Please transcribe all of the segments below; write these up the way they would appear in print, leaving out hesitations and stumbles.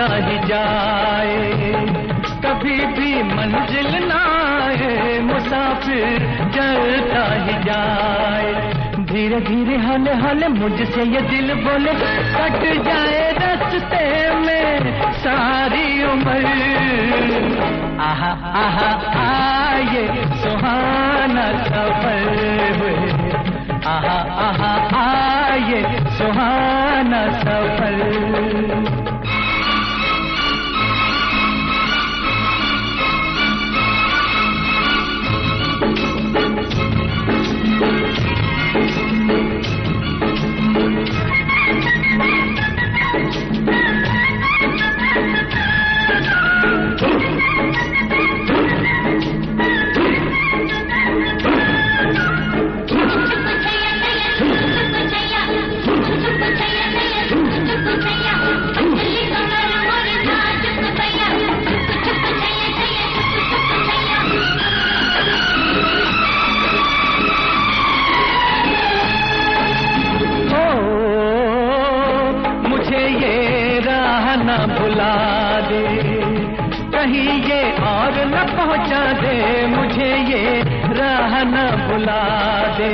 चलता ही जाए, कभी भी मंजिल ना आए, मुसाफिर चलता ही जाए। धीरे धीरे हौले हौले मुझसे ये दिल बोले, कट जाए रास्ते में सारी उम्र। आहा आहा आए सुहाना सफर, आहा आहा आए सुहाना सफर। कहीं ये और न पहुंचा दे, मुझे ये राह न भुला दे।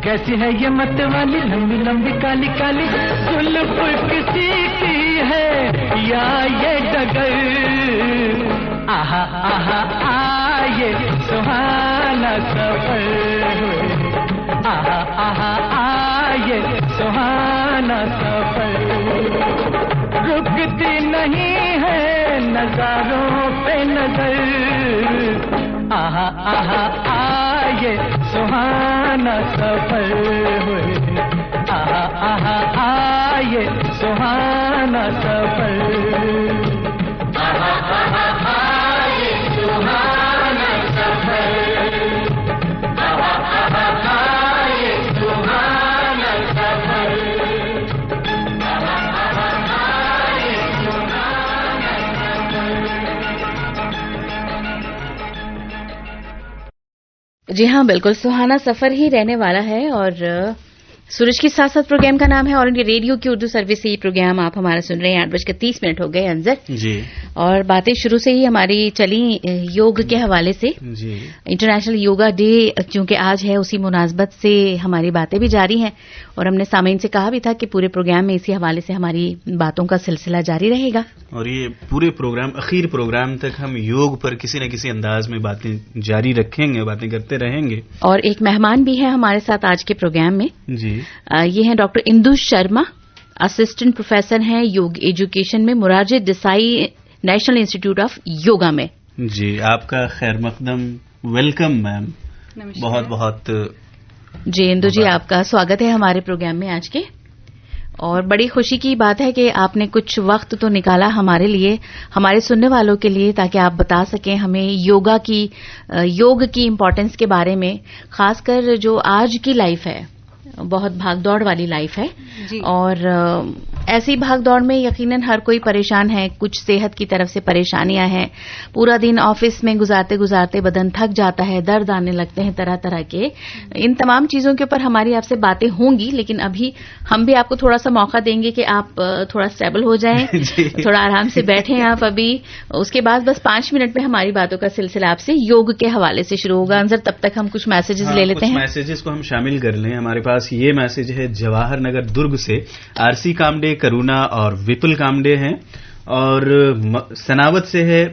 कैसी है ये मत वाली लंबी लंबी काली काली, जुल्फ किसी की है या ये डगर। आहा आहा आए सुहाना सफर, आहा आहा आए सुहाना सफर। रुकती नहीं है नजारों पे नजर, आहा आहा आए सुहाना सफर, आहा आहा आए सुहाना सफर, आहा आहा आए सुहाना सफर, आहा आहा आए सुहाना सफर। जी हाँ, बिल्कुल सुहाना सफर ही रहने वाला है। और सूरज के साथ साथ प्रोग्राम का नाम है ऑल इंडिया रेडियो की उर्दू सर्विस से ये प्रोग्राम आप हमारा सुन रहे हैं। 8:30 हो गए अंजर जी। और बातें शुरू से ही हमारी चली योग के हवाले से जी। इंटरनेशनल योगा डे चूंकि आज है, उसी मुनासबत से हमारी बातें भी जारी हैं और हमने सामीन से कहा भी था कि पूरे प्रोग्राम में इसी हवाले से हमारी बातों का सिलसिला जारी रहेगा। और ये पूरे प्रोग्राम आखिर प्रोग्राम तक हम योग पर किसी न किसी अंदाज में बातें जारी रखेंगे, बातें करते रहेंगे। और एक मेहमान भी है हमारे साथ आज के प्रोग्राम में जी। ये हैं doctor Indu Sharma, assistant professor हैं योग एजुकेशन में Morarji Desai national institute of yoga में। जी, आपका खैर मकदम, वेलकम मैम। बहुत बहुत जी इंदु जी, आपका स्वागत है हमारे प्रोग्राम में आज के। और बड़ी खुशी की बात है कि आपने कुछ वक्त तो निकाला हमारे लिए, हमारे सुनने वालों के लिए, ताकि आप बता सकें हमें योग की इम्पोर्टेंस के बारे में। खासकर जो आज की लाइफ है, बहुत भागदौड़ वाली लाइफ है और ऐसी भागदौड़ में यकीनन हर कोई परेशान है, कुछ सेहत की तरफ से परेशानियां हैं, पूरा दिन ऑफिस में गुजारते गुजारते बदन थक जाता है, दर्द आने लगते हैं तरह तरह के। इन तमाम चीजों के ऊपर हमारी आपसे बातें होंगी, लेकिन अभी हम भी आपको थोड़ा सा मौका देंगे कि आप थोड़ा स्टेबल हो जाएं, थोड़ा आराम से बैठें आप अभी। उसके बाद बस 5 मिनट में हमारी बातों का सिलसिला आपसे योग के हवाले से शुरू होगा। अंजर, तब तक हम कुछ मैसेजेस ले लेते हैं। कुछ मैसेजेस को हम शामिल कर लें। हमारे पास ये मैसेज है जवाहर नगर दुर्ग से, आरसी कामडे, करुणा और विपुल कामडे हैं। और सनावत से है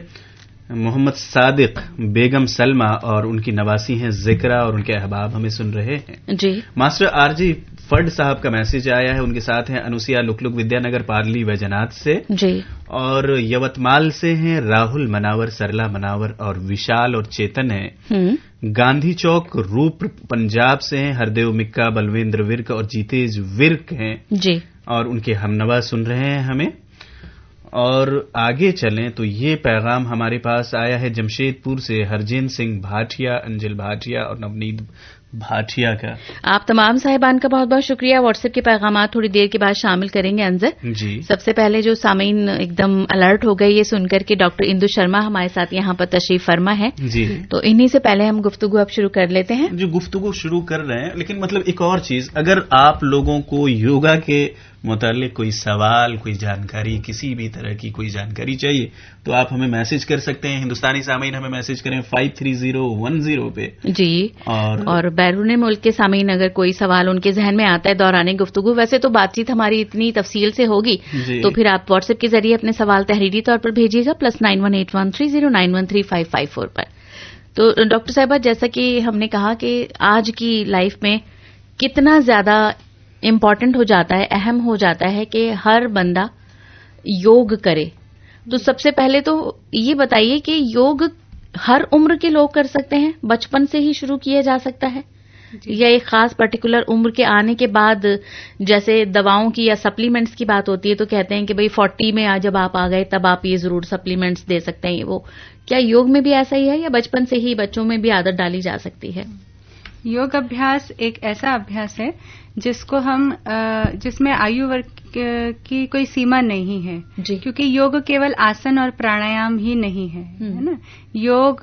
मोहम्मद सादिक, बेगम सलमा और उनकी नवासी हैं जिक्रा और उनके अहबाब हमें सुन रहे हैं जी। मास्टर आरजी फड साहब का मैसेज आया है, उनके साथ हैं अनुसिया लुकलुक विद्यानगर पार्ली वैजनाथ से जी। और यवतमाल से हैं राहुल मनावर, सरला मनावर और विशाल और चेतन हैं। गांधी चौक रूप पंजाब से हैं हरदेव मिक्का, बलवेंद्र विर्क और जीतेज विर्क हैं जी। और उनके हमनवा सुन रहे हैं हमें। और आगे चलें तो ये पैगाम हमारे पास आया है जमशेदपुर से हरजीन सिंह भाटिया, अंजल भाटिया और नवनीत भाटिया का। आप तमाम साहिबान का बहुत बहुत शुक्रिया। व्हाट्सएप के पैगामात थोड़ी देर के बाद शामिल करेंगे अंजर जी। सबसे पहले जो सामीन एकदम अलर्ट हो गए ये सुनकर के डॉक्टर इंदु शर्मा हमारे साथ यहाँ पर तशरीफ फरमा है जी। तो इन्हीं से पहले हम गुफ्तगू अब शुरू कर लेते हैं। जो गुफ्तगू शुरू कर रहे हैं, लेकिन मतलब एक और चीज, अगर आप लोगों को योगा के मुतालिक कोई सवाल, कोई जानकारी, किसी भी तरह की कोई जानकारी चाहिए तो आप हमें मैसेज कर सकते हैं। हिंदुस्तानी सामीन हमें मैसेज करें 53010 पे जी। और बैरून मुल्क के सामीन अगर कोई सवाल उनके जहन में आता है दौरान गुफ्तगू, वैसे तो बातचीत हमारी इतनी तफसील से होगी तो फिर आप व्हाट्सएप के जरिए अपने सवाल तहरीरी तौर पर भेजिएगा +918130913554 पर। तो डॉक्टर साहिबा जैसा कि हमने कहा कि आज की लाइफ में कितना ज्यादा इम्पॉर्टेंट हो जाता है, अहम हो जाता है कि हर बंदा योग करे, तो सबसे पहले तो ये बताइए कि योग हर उम्र के लोग कर सकते हैं, बचपन से ही शुरू किया जा सकता है या एक खास पर्टिकुलर उम्र के आने के बाद, जैसे दवाओं की या सप्लीमेंट्स की बात होती है तो कहते हैं कि भाई 40 में जब आप आ गए तब आप ये जरूर सप्लीमेंट्स दे सकते हैं। वो क्या योग में भी ऐसा ही है या बचपन से ही बच्चों में भी आदत डाली जा सकती है? योग अभ्यास एक ऐसा अभ्यास है जिसको हम जिसमें आयु वर्ग की कोई सीमा नहीं है जी। क्योंकि योग केवल आसन और प्राणायाम ही नहीं है, है ना। योग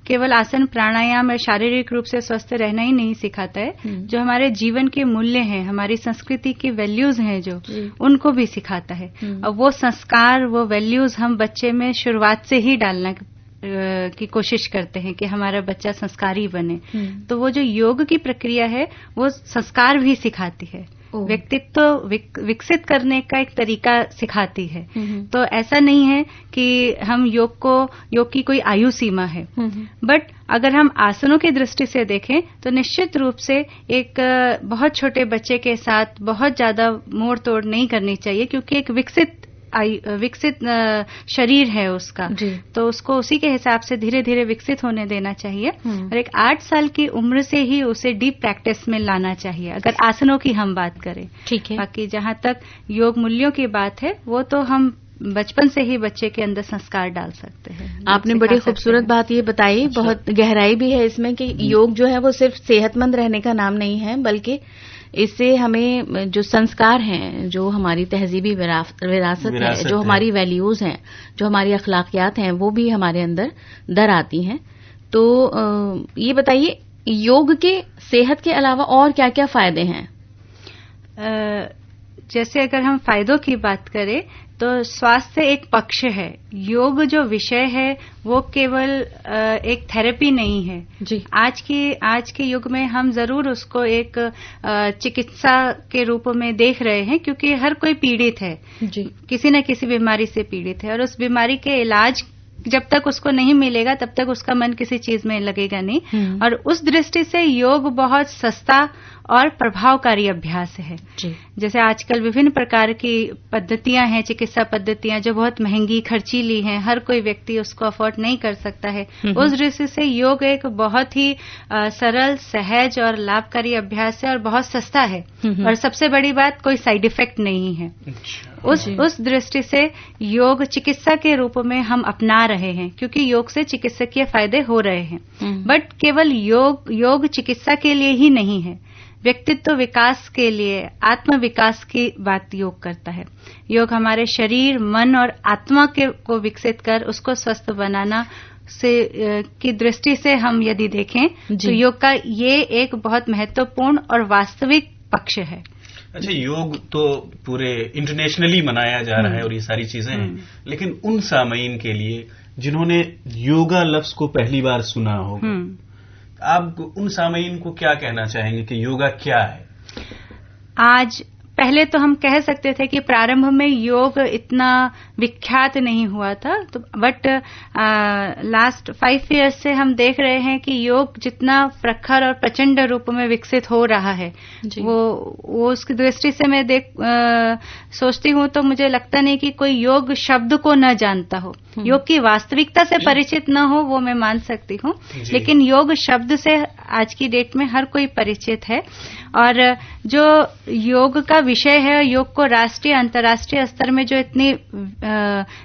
केवल आसन प्राणायाम और शारीरिक रूप से स्वस्थ रहना ही नहीं सिखाता है, जो हमारे जीवन के मूल्य हैं, हमारी संस्कृति की वैल्यूज हैं जो उनको भी सिखाता है। और वो संस्कार, वो वैल्यूज हम बच्चे में शुरुआत से ही डालना की कोशिश करते हैं कि हमारा बच्चा संस्कारी बने। तो वो जो योग की प्रक्रिया है वो संस्कार भी सिखाती है, व्यक्तित्व विकसित करने का एक तरीका सिखाती है। तो ऐसा नहीं है कि हम योग की कोई आयु सीमा है। बट अगर हम आसनों की दृष्टि से देखें तो निश्चित रूप से एक बहुत छोटे बच्चे के साथ बहुत ज्यादा मोड़ तोड़ नहीं करनी चाहिए, क्योंकि एक विकसित शरीर है उसका, तो उसको उसी के हिसाब से धीरे धीरे विकसित होने देना चाहिए। और एक 8 साल की उम्र से ही उसे डीप प्रैक्टिस में लाना चाहिए, अगर आसनों की हम बात करें। ठीक है। बाकी जहां तक योग मूल्यों की बात है वो तो हम बचपन से ही बच्चे के अंदर संस्कार डाल सकते हैं। आपने बड़ी खूबसूरत बात ये बताई, बहुत गहराई भी है इसमें कि योग जो है वो सिर्फ सेहतमंद रहने का नाम नहीं है, बल्कि इससे हमें जो संस्कार हैं, जो हमारी तहजीबी विरासत है, जो हमारी वैल्यूज हैं, जो हमारी अखलाकियात हैं, वो भी हमारे अंदर दर आती हैं। तो ये बताइए योग के सेहत के अलावा और क्या क्या फायदे हैं? जैसे अगर हम फायदों की बात करें तो स्वास्थ्य एक पक्ष है, योग जो विषय है वो केवल एक थेरेपी नहीं है जी। आज के युग में हम जरूर उसको एक चिकित्सा के रूप में देख रहे हैं, क्योंकि हर कोई पीड़ित है जी, किसी न किसी बीमारी से पीड़ित है, और उस बीमारी के इलाज जब तक उसको नहीं मिलेगा तब तक उसका मन किसी चीज में लगेगा नहीं। और उस दृष्टि से योग बहुत सस्ता और प्रभावकारी अभ्यास है जी। जैसे आजकल विभिन्न प्रकार की पद्धतियां हैं, चिकित्सा पद्धतियां जो बहुत महंगी खर्चीली हैं, हर कोई व्यक्ति उसको अफोर्ड नहीं कर सकता है। उस दृष्टि से योग एक बहुत ही सरल, सहज और लाभकारी अभ्यास है और बहुत सस्ता है। और सबसे बड़ी बात, कोई साइड इफेक्ट नहीं है। उस दृष्टि से योग चिकित्सा के रूप में हम अपना रहे हैं, क्योंकि योग से चिकित्सकीय फायदे हो रहे हैं। बट केवल योग चिकित्सा के लिए ही नहीं है, व्यक्तित्व विकास के लिए, आत्म विकास की बात योग करता है। योग हमारे शरीर, मन और आत्मा को विकसित कर उसको स्वस्थ बनाना से की दृष्टि से हम यदि देखें तो योग का ये एक बहुत महत्वपूर्ण और वास्तविक पक्ष है। अच्छा, योग तो पूरे इंटरनेशनली मनाया जा रहा है और ये सारी चीजें हैं, लेकिन उन सामईन के लिए जिन्होंने योगा लफ्ज को पहली बार सुना होगा, आप उन सामईन को क्या कहना चाहेंगे कि योगा क्या है? आज पहले तो हम कह सकते थे कि प्रारंभ में योग इतना विख्यात नहीं हुआ था, तो बट लास्ट 5 इयर्स से हम देख रहे हैं कि योग जितना प्रखर और प्रचंड रूप में विकसित हो रहा है, वो उसकी दृष्टि से मैं सोचती हूँ तो मुझे लगता नहीं कि कोई योग शब्द को न जानता हो। योग की वास्तविकता से परिचित न हो वो मैं मान सकती हूँ, लेकिन योग शब्द से आज की डेट में हर कोई परिचित है। और जो योग का विषय है, योग को राष्ट्रीय अंतर्राष्ट्रीय स्तर में जो इतनी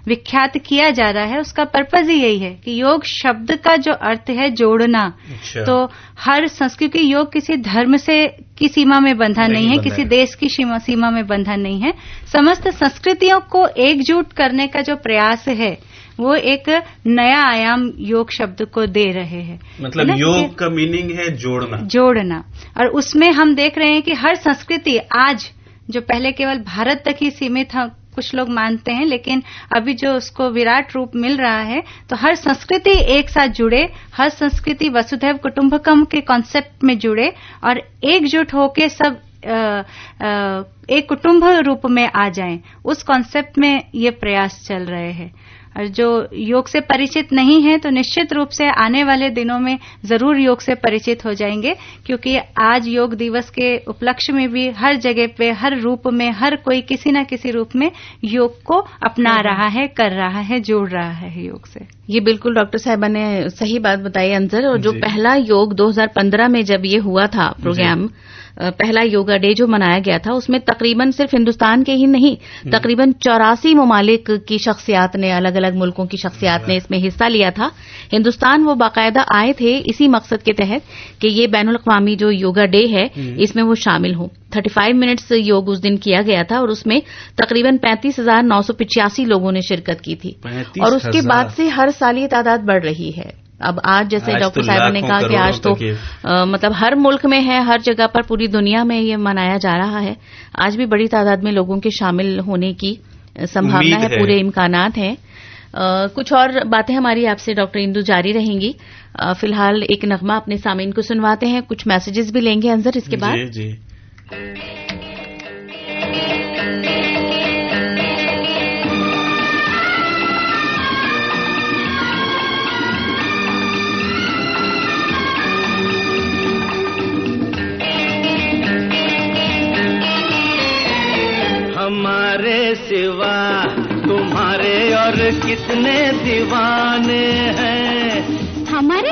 विख्यात किया जा रहा है, उसका पर्पज ही यही है कि योग शब्द का जो अर्थ है जोड़ना। अच्छा। तो हर संस्कृति, योग किसी धर्म से की सीमा में बंधा नहीं है, किसी देश की सीमा में बंधा नहीं है। समस्त संस्कृतियों को एकजुट करने का जो प्रयास है वो एक नया आयाम योग शब्द को दे रहे हैं। मतलब योग का मीनिंग है जोड़ना। और उसमें हम देख रहे हैं कि हर संस्कृति आज, जो पहले केवल भारत तक ही सीमित था, कुछ लोग मानते हैं, लेकिन अभी जो उसको विराट रूप मिल रहा है, तो हर संस्कृति एक साथ जुड़े, हर संस्कृति वसुधैव कुटुंबकम के कॉन्सेप्ट में जुड़े और एकजुट होके सब एक कुटुंब रूप में आ जाएं, उस कॉन्सेप्ट में ये प्रयास चल रहे हैं। और जो योग से परिचित नहीं है तो निश्चित रूप से आने वाले दिनों में जरूर योग से परिचित हो जाएंगे, क्योंकि आज योग दिवस के उपलक्ष्य में भी हर जगह पे, हर रूप में, हर कोई किसी न किसी रूप में योग को अपना रहा है, कर रहा है, जोड़ रहा है योग से। ये बिल्कुल डॉक्टर साहिबा ने सही बात बताई अंजर। और जो पहला योग 2015 में जब ये हुआ था प्रोग्राम, पहला योगा डे जो मनाया गया था, उसमें तकरीबन सिर्फ हिंदुस्तान के ही नहीं, तकरीबन 84 ममालिक की शख्सियात ने, अलग अलग मुल्कों की शख्सियात ने इसमें हिस्सा लिया था। हिंदुस्तान वो बाकायदा आए थे इसी मकसद के तहत कि ये बैनुल अक़वामी जो योगा डे है इसमें वो शामिल हो। 35 मिनट्स योग उस दिन किया गया था और उसमें तकरीबन 35,985 लोगों ने शिरकत की थी। और उसके बाद से हर साल ये तादाद बढ़ रही है। अब आज जैसे डॉक्टर साहिबा ने कहा कि आज तो मतलब हर मुल्क में है, हर जगह पर, पूरी दुनिया में ये मनाया जा रहा है। आज भी बड़ी तादाद में लोगों के शामिल होने की संभावना है, पूरे इम्कानात हैं। कुछ और बातें हमारी आपसे डॉक्टर इंदु जारी रहेंगी। फिलहाल एक नगमा अपने सामीन को सुनवाते हैं, कुछ मैसेजेस भी लेंगे अंजर इसके बाद। जी। हमारे सिवा तुम्हारे और कितने दीवाने हैं, हमारे,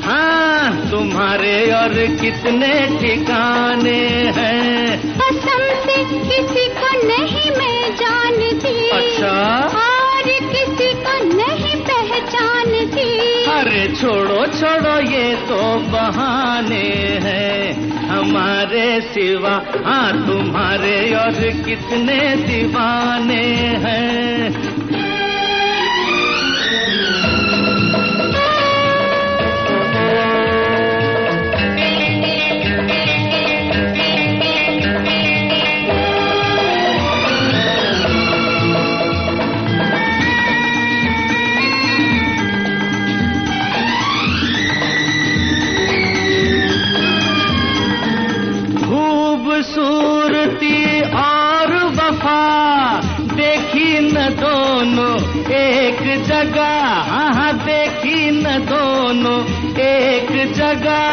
हाँ तुम्हारे और कितने ठिकाने हैं। पसंद किसी को नहीं मैं जानती, अच्छा, और किसी को नहीं पहचानती। अरे छोड़ो छोड़ो ये तो बहाने हैं, हमारे सिवा हाँ तुम्हारे और कितने दीवाने हैं। खूबसूरती और वफा देखी न दोनों एक जगह, हाँ देखी न दोनों एक जगह।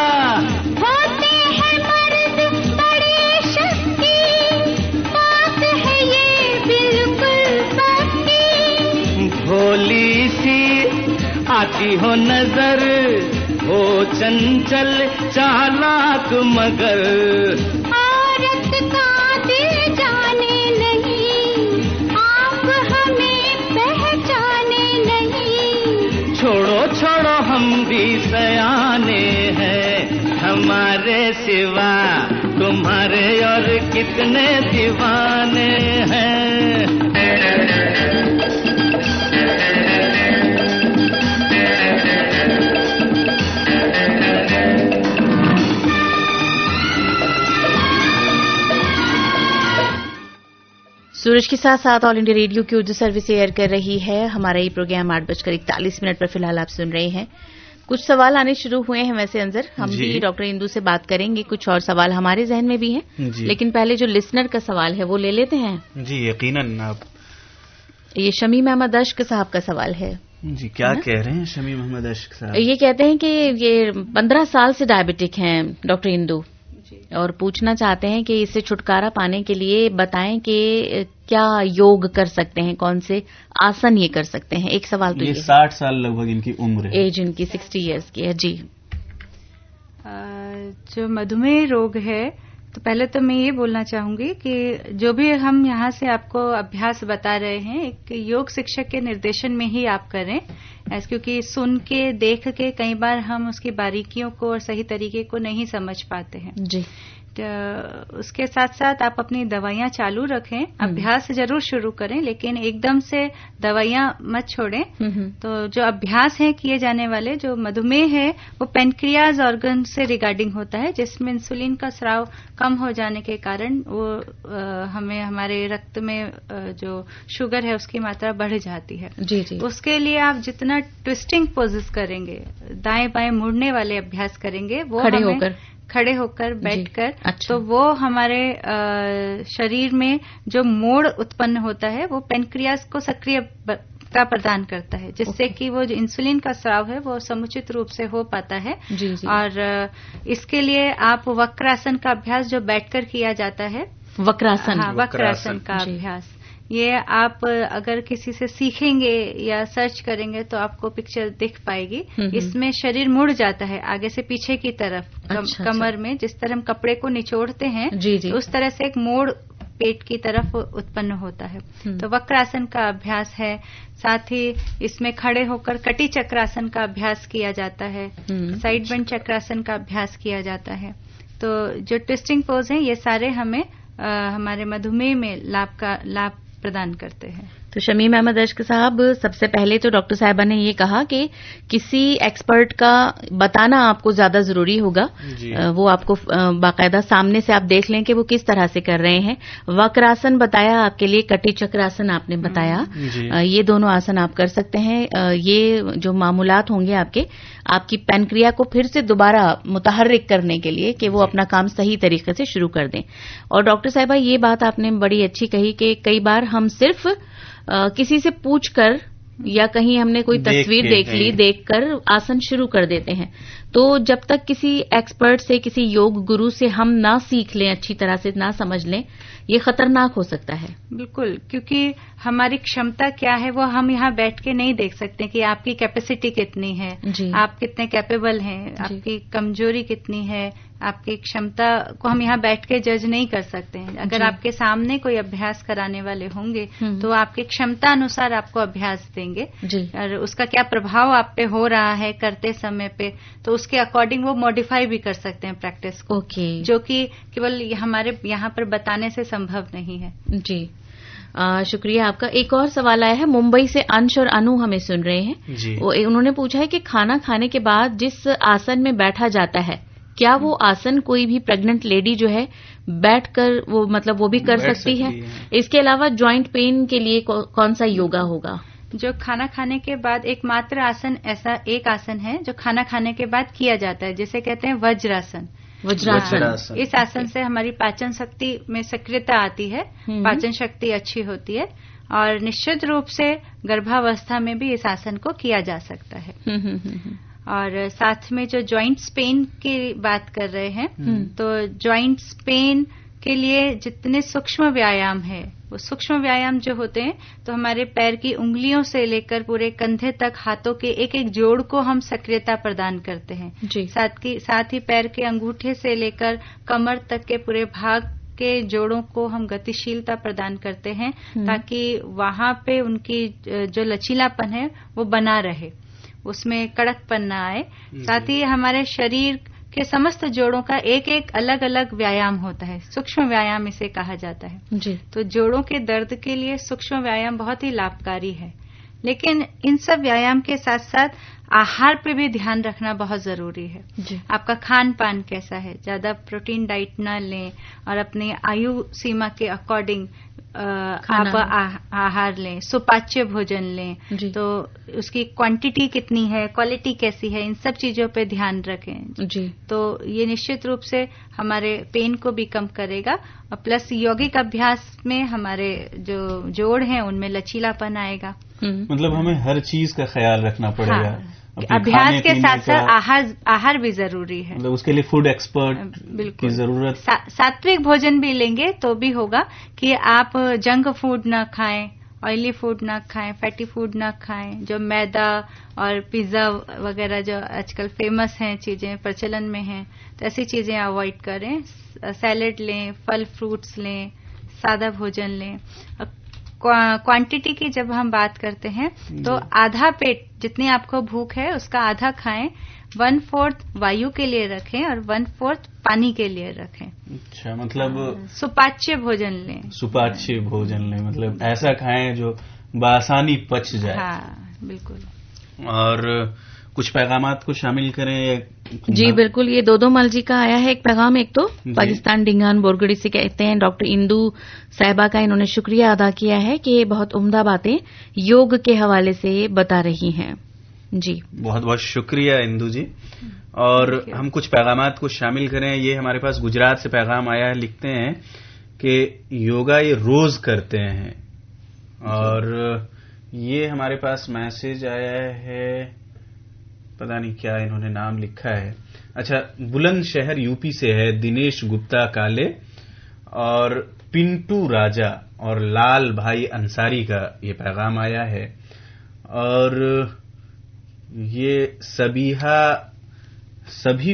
होते हैं मर्द बड़े शक्ति, बात है ये बिल्कुल पक्की। भोली सी आती हो नजर, हो चंचल चालाक मगर, औरत का दिल जाने नहीं, आप हमें पहचाने नहीं। छोड़ो छोड़ो हम भी सयाने हैं, हमारे सिवा तुम्हारे और कितने दीवाने हैं। सूरज के साथ साथ ऑल इंडिया रेडियो की उर्दू सर्विस एयर कर रही है। हमारा ये प्रोग्राम 8:41 पर फिलहाल आप सुन रहे हैं। कुछ सवाल आने शुरू हुए हैं वैसे अंजर, हम भी डॉक्टर इंदु से बात करेंगे। कुछ और सवाल हमारे जहन में भी हैं, लेकिन पहले जो लिसनर का सवाल है वो ले लेते हैं। जी यकीनन। आप ये शमी मोहम्मद अश्क साहब का सवाल है। जी क्या कह रहे हैं शमी मोहम्मद अश्क साहब? ये कहते हैं कि ये 15 साल से डायबिटिक हैं डॉक्टर इंदु, और पूछना चाहते हैं कि इससे छुटकारा पाने के लिए बताएं कि क्या योग कर सकते हैं, कौन से आसन ये कर सकते हैं। एक सवाल तो ये 60 साल लगभग इनकी उम्र है, एज इनकी 60 इयर्स की है। जी जो मधुमेह रोग है, तो पहले तो मैं ये बोलना चाहूंगी कि जो भी हम यहाँ से आपको अभ्यास बता रहे हैं, एक योग शिक्षक के निर्देशन में ही आप करें, क्योंकि सुन के देख के कई बार हम उसकी बारीकियों को और सही तरीके को नहीं समझ पाते हैं जी। उसके साथ साथ आप अपनी दवाइयां चालू रखें, अभ्यास जरूर शुरू करें, लेकिन एकदम से दवाइयां मत छोड़ें। तो जो अभ्यास है किए जाने वाले, जो मधुमेह है वो पेनक्रियाज ऑर्गन से रिगार्डिंग होता है, जिसमें इंसुलिन का स्राव कम हो जाने के कारण वो हमें हमारे रक्त में जो शुगर है उसकी मात्रा बढ़ जाती है जी जी। उसके लिए आप जितना ट्विस्टिंग पोजेस करेंगे, दाएं बाएं मुड़ने वाले अभ्यास करेंगे, वो खड़े होकर बैठकर, अच्छा। तो वो हमारे शरीर में जो मोड़ उत्पन्न होता है वो पेनक्रियाज को सक्रियता प्रदान करता है, जिससे कि वो जो इंसुलिन का स्राव है वो समुचित रूप से हो पाता है जी जी। और इसके लिए आप वक्रासन का अभ्यास जो बैठकर किया जाता है, वक्रासन का अभ्यास, ये आप अगर किसी से सीखेंगे या सर्च करेंगे तो आपको पिक्चर दिख पाएगी। इसमें शरीर मुड़ जाता है आगे से पीछे की तरफ, कमर में जिस तरह हम कपड़े को निचोड़ते हैं जी जी। तो उस तरह से एक मोड़ पेट की तरफ उत्पन्न होता है। तो वक्रासन का अभ्यास है। साथ ही इसमें खड़े होकर कटी चक्रासन का अभ्यास किया जाता है, साइड बेंड चक्रासन का अभ्यास किया जाता है। तो जो ट्विस्टिंग पोज हैं ये सारे हमें हमारे मधुमेह में लाभ प्रदान करते हैं। तो शमीम अहमद अश्क साहब, सबसे पहले तो डॉक्टर साहिबा ने ये कहा कि किसी एक्सपर्ट का बताना आपको ज्यादा जरूरी होगा, वो आपको बाकायदा सामने से आप देख लें कि वो किस तरह से कर रहे हैं। वक्रासन बताया आपके लिए, कटी चक्रासन आपने बताया, ये दोनों आसन आप कर सकते हैं। ये जो मामूलात होंगे आपकी पेनक्रिया को फिर से दोबारा मुतहर्रिक करने के लिए कि वो अपना काम सही तरीके से शुरू कर दें। और डॉक्टर साहिबा, ये बात आपने बड़ी अच्छी कही कि कई बार हम सिर्फ किसी से पूछकर या कहीं हमने कोई तस्वीर देखकर आसन शुरू कर देते हैं। तो जब तक किसी एक्सपर्ट से, किसी योग गुरु से हम ना सीख लें, अच्छी तरह से ना समझ लें, ये खतरनाक हो सकता है। बिल्कुल, क्योंकि हमारी क्षमता क्या है वो हम यहाँ बैठ के नहीं देख सकते कि आपकी कैपेसिटी कितनी है, आप कितने कैपेबल हैं, आपकी कमजोरी कितनी है, आपकी क्षमता को हम यहाँ बैठ के जज नहीं कर सकते हैं। अगर आपके सामने कोई अभ्यास कराने वाले होंगे तो आपकी क्षमता अनुसार आपको अभ्यास देंगे और उसका क्या प्रभाव आप पे हो रहा है करते समय पे, तो उसके अकॉर्डिंग वो मॉडिफाई भी कर सकते हैं प्रैक्टिस को, जो कि केवल हमारे यहाँ पर बताने से संभव नहीं है जी। शुक्रिया आपका। एक और सवाल आया है मुंबई से, अंश और अनु हमें सुन रहे हैं। उन्होंने पूछा है कि खाना खाने के बाद जिस आसन में बैठा जाता है, क्या वो आसन कोई भी प्रेग्नेंट लेडी जो है बैठकर वो भी कर सकती है? इसके अलावा जॉइंट पेन के लिए कौन सा योगा होगा? जो खाना खाने के बाद एकमात्र आसन, ऐसा एक आसन है जो खाना खाने के बाद किया जाता है, जिसे कहते हैं वज्रासन। इस आसन से हमारी पाचन शक्ति में सक्रियता आती है, पाचन शक्ति अच्छी होती है और निश्चित रूप से गर्भावस्था में भी इस आसन को किया जा सकता है। और साथ में जो जॉइंट्स पेन की बात कर रहे हैं, तो जॉइंट्स पेन के लिए जितने सूक्ष्म व्यायाम है, वो सूक्ष्म व्यायाम जो होते हैं, तो हमारे पैर की उंगलियों से लेकर पूरे कंधे तक हाथों के एक एक जोड़ को हम सक्रियता प्रदान करते हैं जी। साथ ही पैर के अंगूठे से लेकर कमर तक के पूरे भाग के जोड़ों को हम गतिशीलता प्रदान करते हैं, ताकि वहां पे उनकी जो लचीलापन है वो बना रहे, उसमें कड़कपन न आए। साथ ही हमारे शरीर के समस्त जोड़ों का एक एक अलग अलग व्यायाम होता है, सूक्ष्म व्यायाम इसे कहा जाता है जी। तो जोड़ों के दर्द के लिए सूक्ष्म व्यायाम बहुत ही लाभकारी है, लेकिन इन सब व्यायाम के साथ साथ आहार पे भी ध्यान रखना बहुत जरूरी है जी। आपका खान पान कैसा है, ज्यादा प्रोटीन डाइट न लें और अपनी आयु सीमा के अकॉर्डिंग आप आहार लें, सुपाच्य भोजन लें, तो उसकी क्वांटिटी कितनी है, क्वालिटी कैसी है, इन सब चीजों पे ध्यान रखें जी। तो ये निश्चित रूप से हमारे पेन को भी कम करेगा और प्लस यौगिक अभ्यास में हमारे जो जोड़ हैं उनमें लचीलापन आएगा। मतलब हमें हर चीज का ख्याल रखना पड़ेगा। अभ्यास के साथ साथ आहार भी जरूरी है, मतलब उसके लिए फूड एक्सपर्ट की जरूरत। सात्विक भोजन भी लेंगे तो भी होगा कि आप जंक फूड न खाएं ऑयली फूड ना खाएं, फैटी फूड ना खाएं, जो मैदा और पिज्जा वगैरह जो आजकल फेमस हैं चीजें प्रचलन में हैं, तो ऐसी चीजें अवॉइड करें। सैलेड लें, फल फ्रूट्स लें, सादा भोजन लें। क्वांटिटी की जब हम बात करते हैं तो आधा पेट, जितनी आपको भूख है उसका आधा खाएं, 1/4 वायु के लिए रखें और 1/4 पानी के लिए रखें। अच्छा, मतलब सुपाच्य भोजन लें। सुपाच्य भोजन लें मतलब ऐसा खाएं जो बआसानी पच जाए। हाँ, बिल्कुल। और कुछ पैगामात को शामिल करें। जी बिल्कुल, ये दो मल जी का आया है एक पैगाम। एक तो पाकिस्तान डिंगान बोरगड़ी से कहते हैं, डॉक्टर इंदू साहिबा का इन्होंने शुक्रिया अदा किया है कि ये बहुत उम्दा बातें योग के हवाले से बता रही हैं। जी बहुत बहुत शुक्रिया इंदू जी। और हम कुछ पैगामात को शामिल करें। ये हमारे पास गुजरात से पैगाम आया है, लिखते हैं कि योगा ये रोज करते हैं। और ये हमारे पास मैसेज आया है, पता नहीं क्या इन्होंने नाम लिखा है। अच्छा, बुलंदशहर यूपी से है दिनेश गुप्ता काले और पिंटू राजा और लाल भाई अंसारी का ये पैगाम आया है। और ये सभी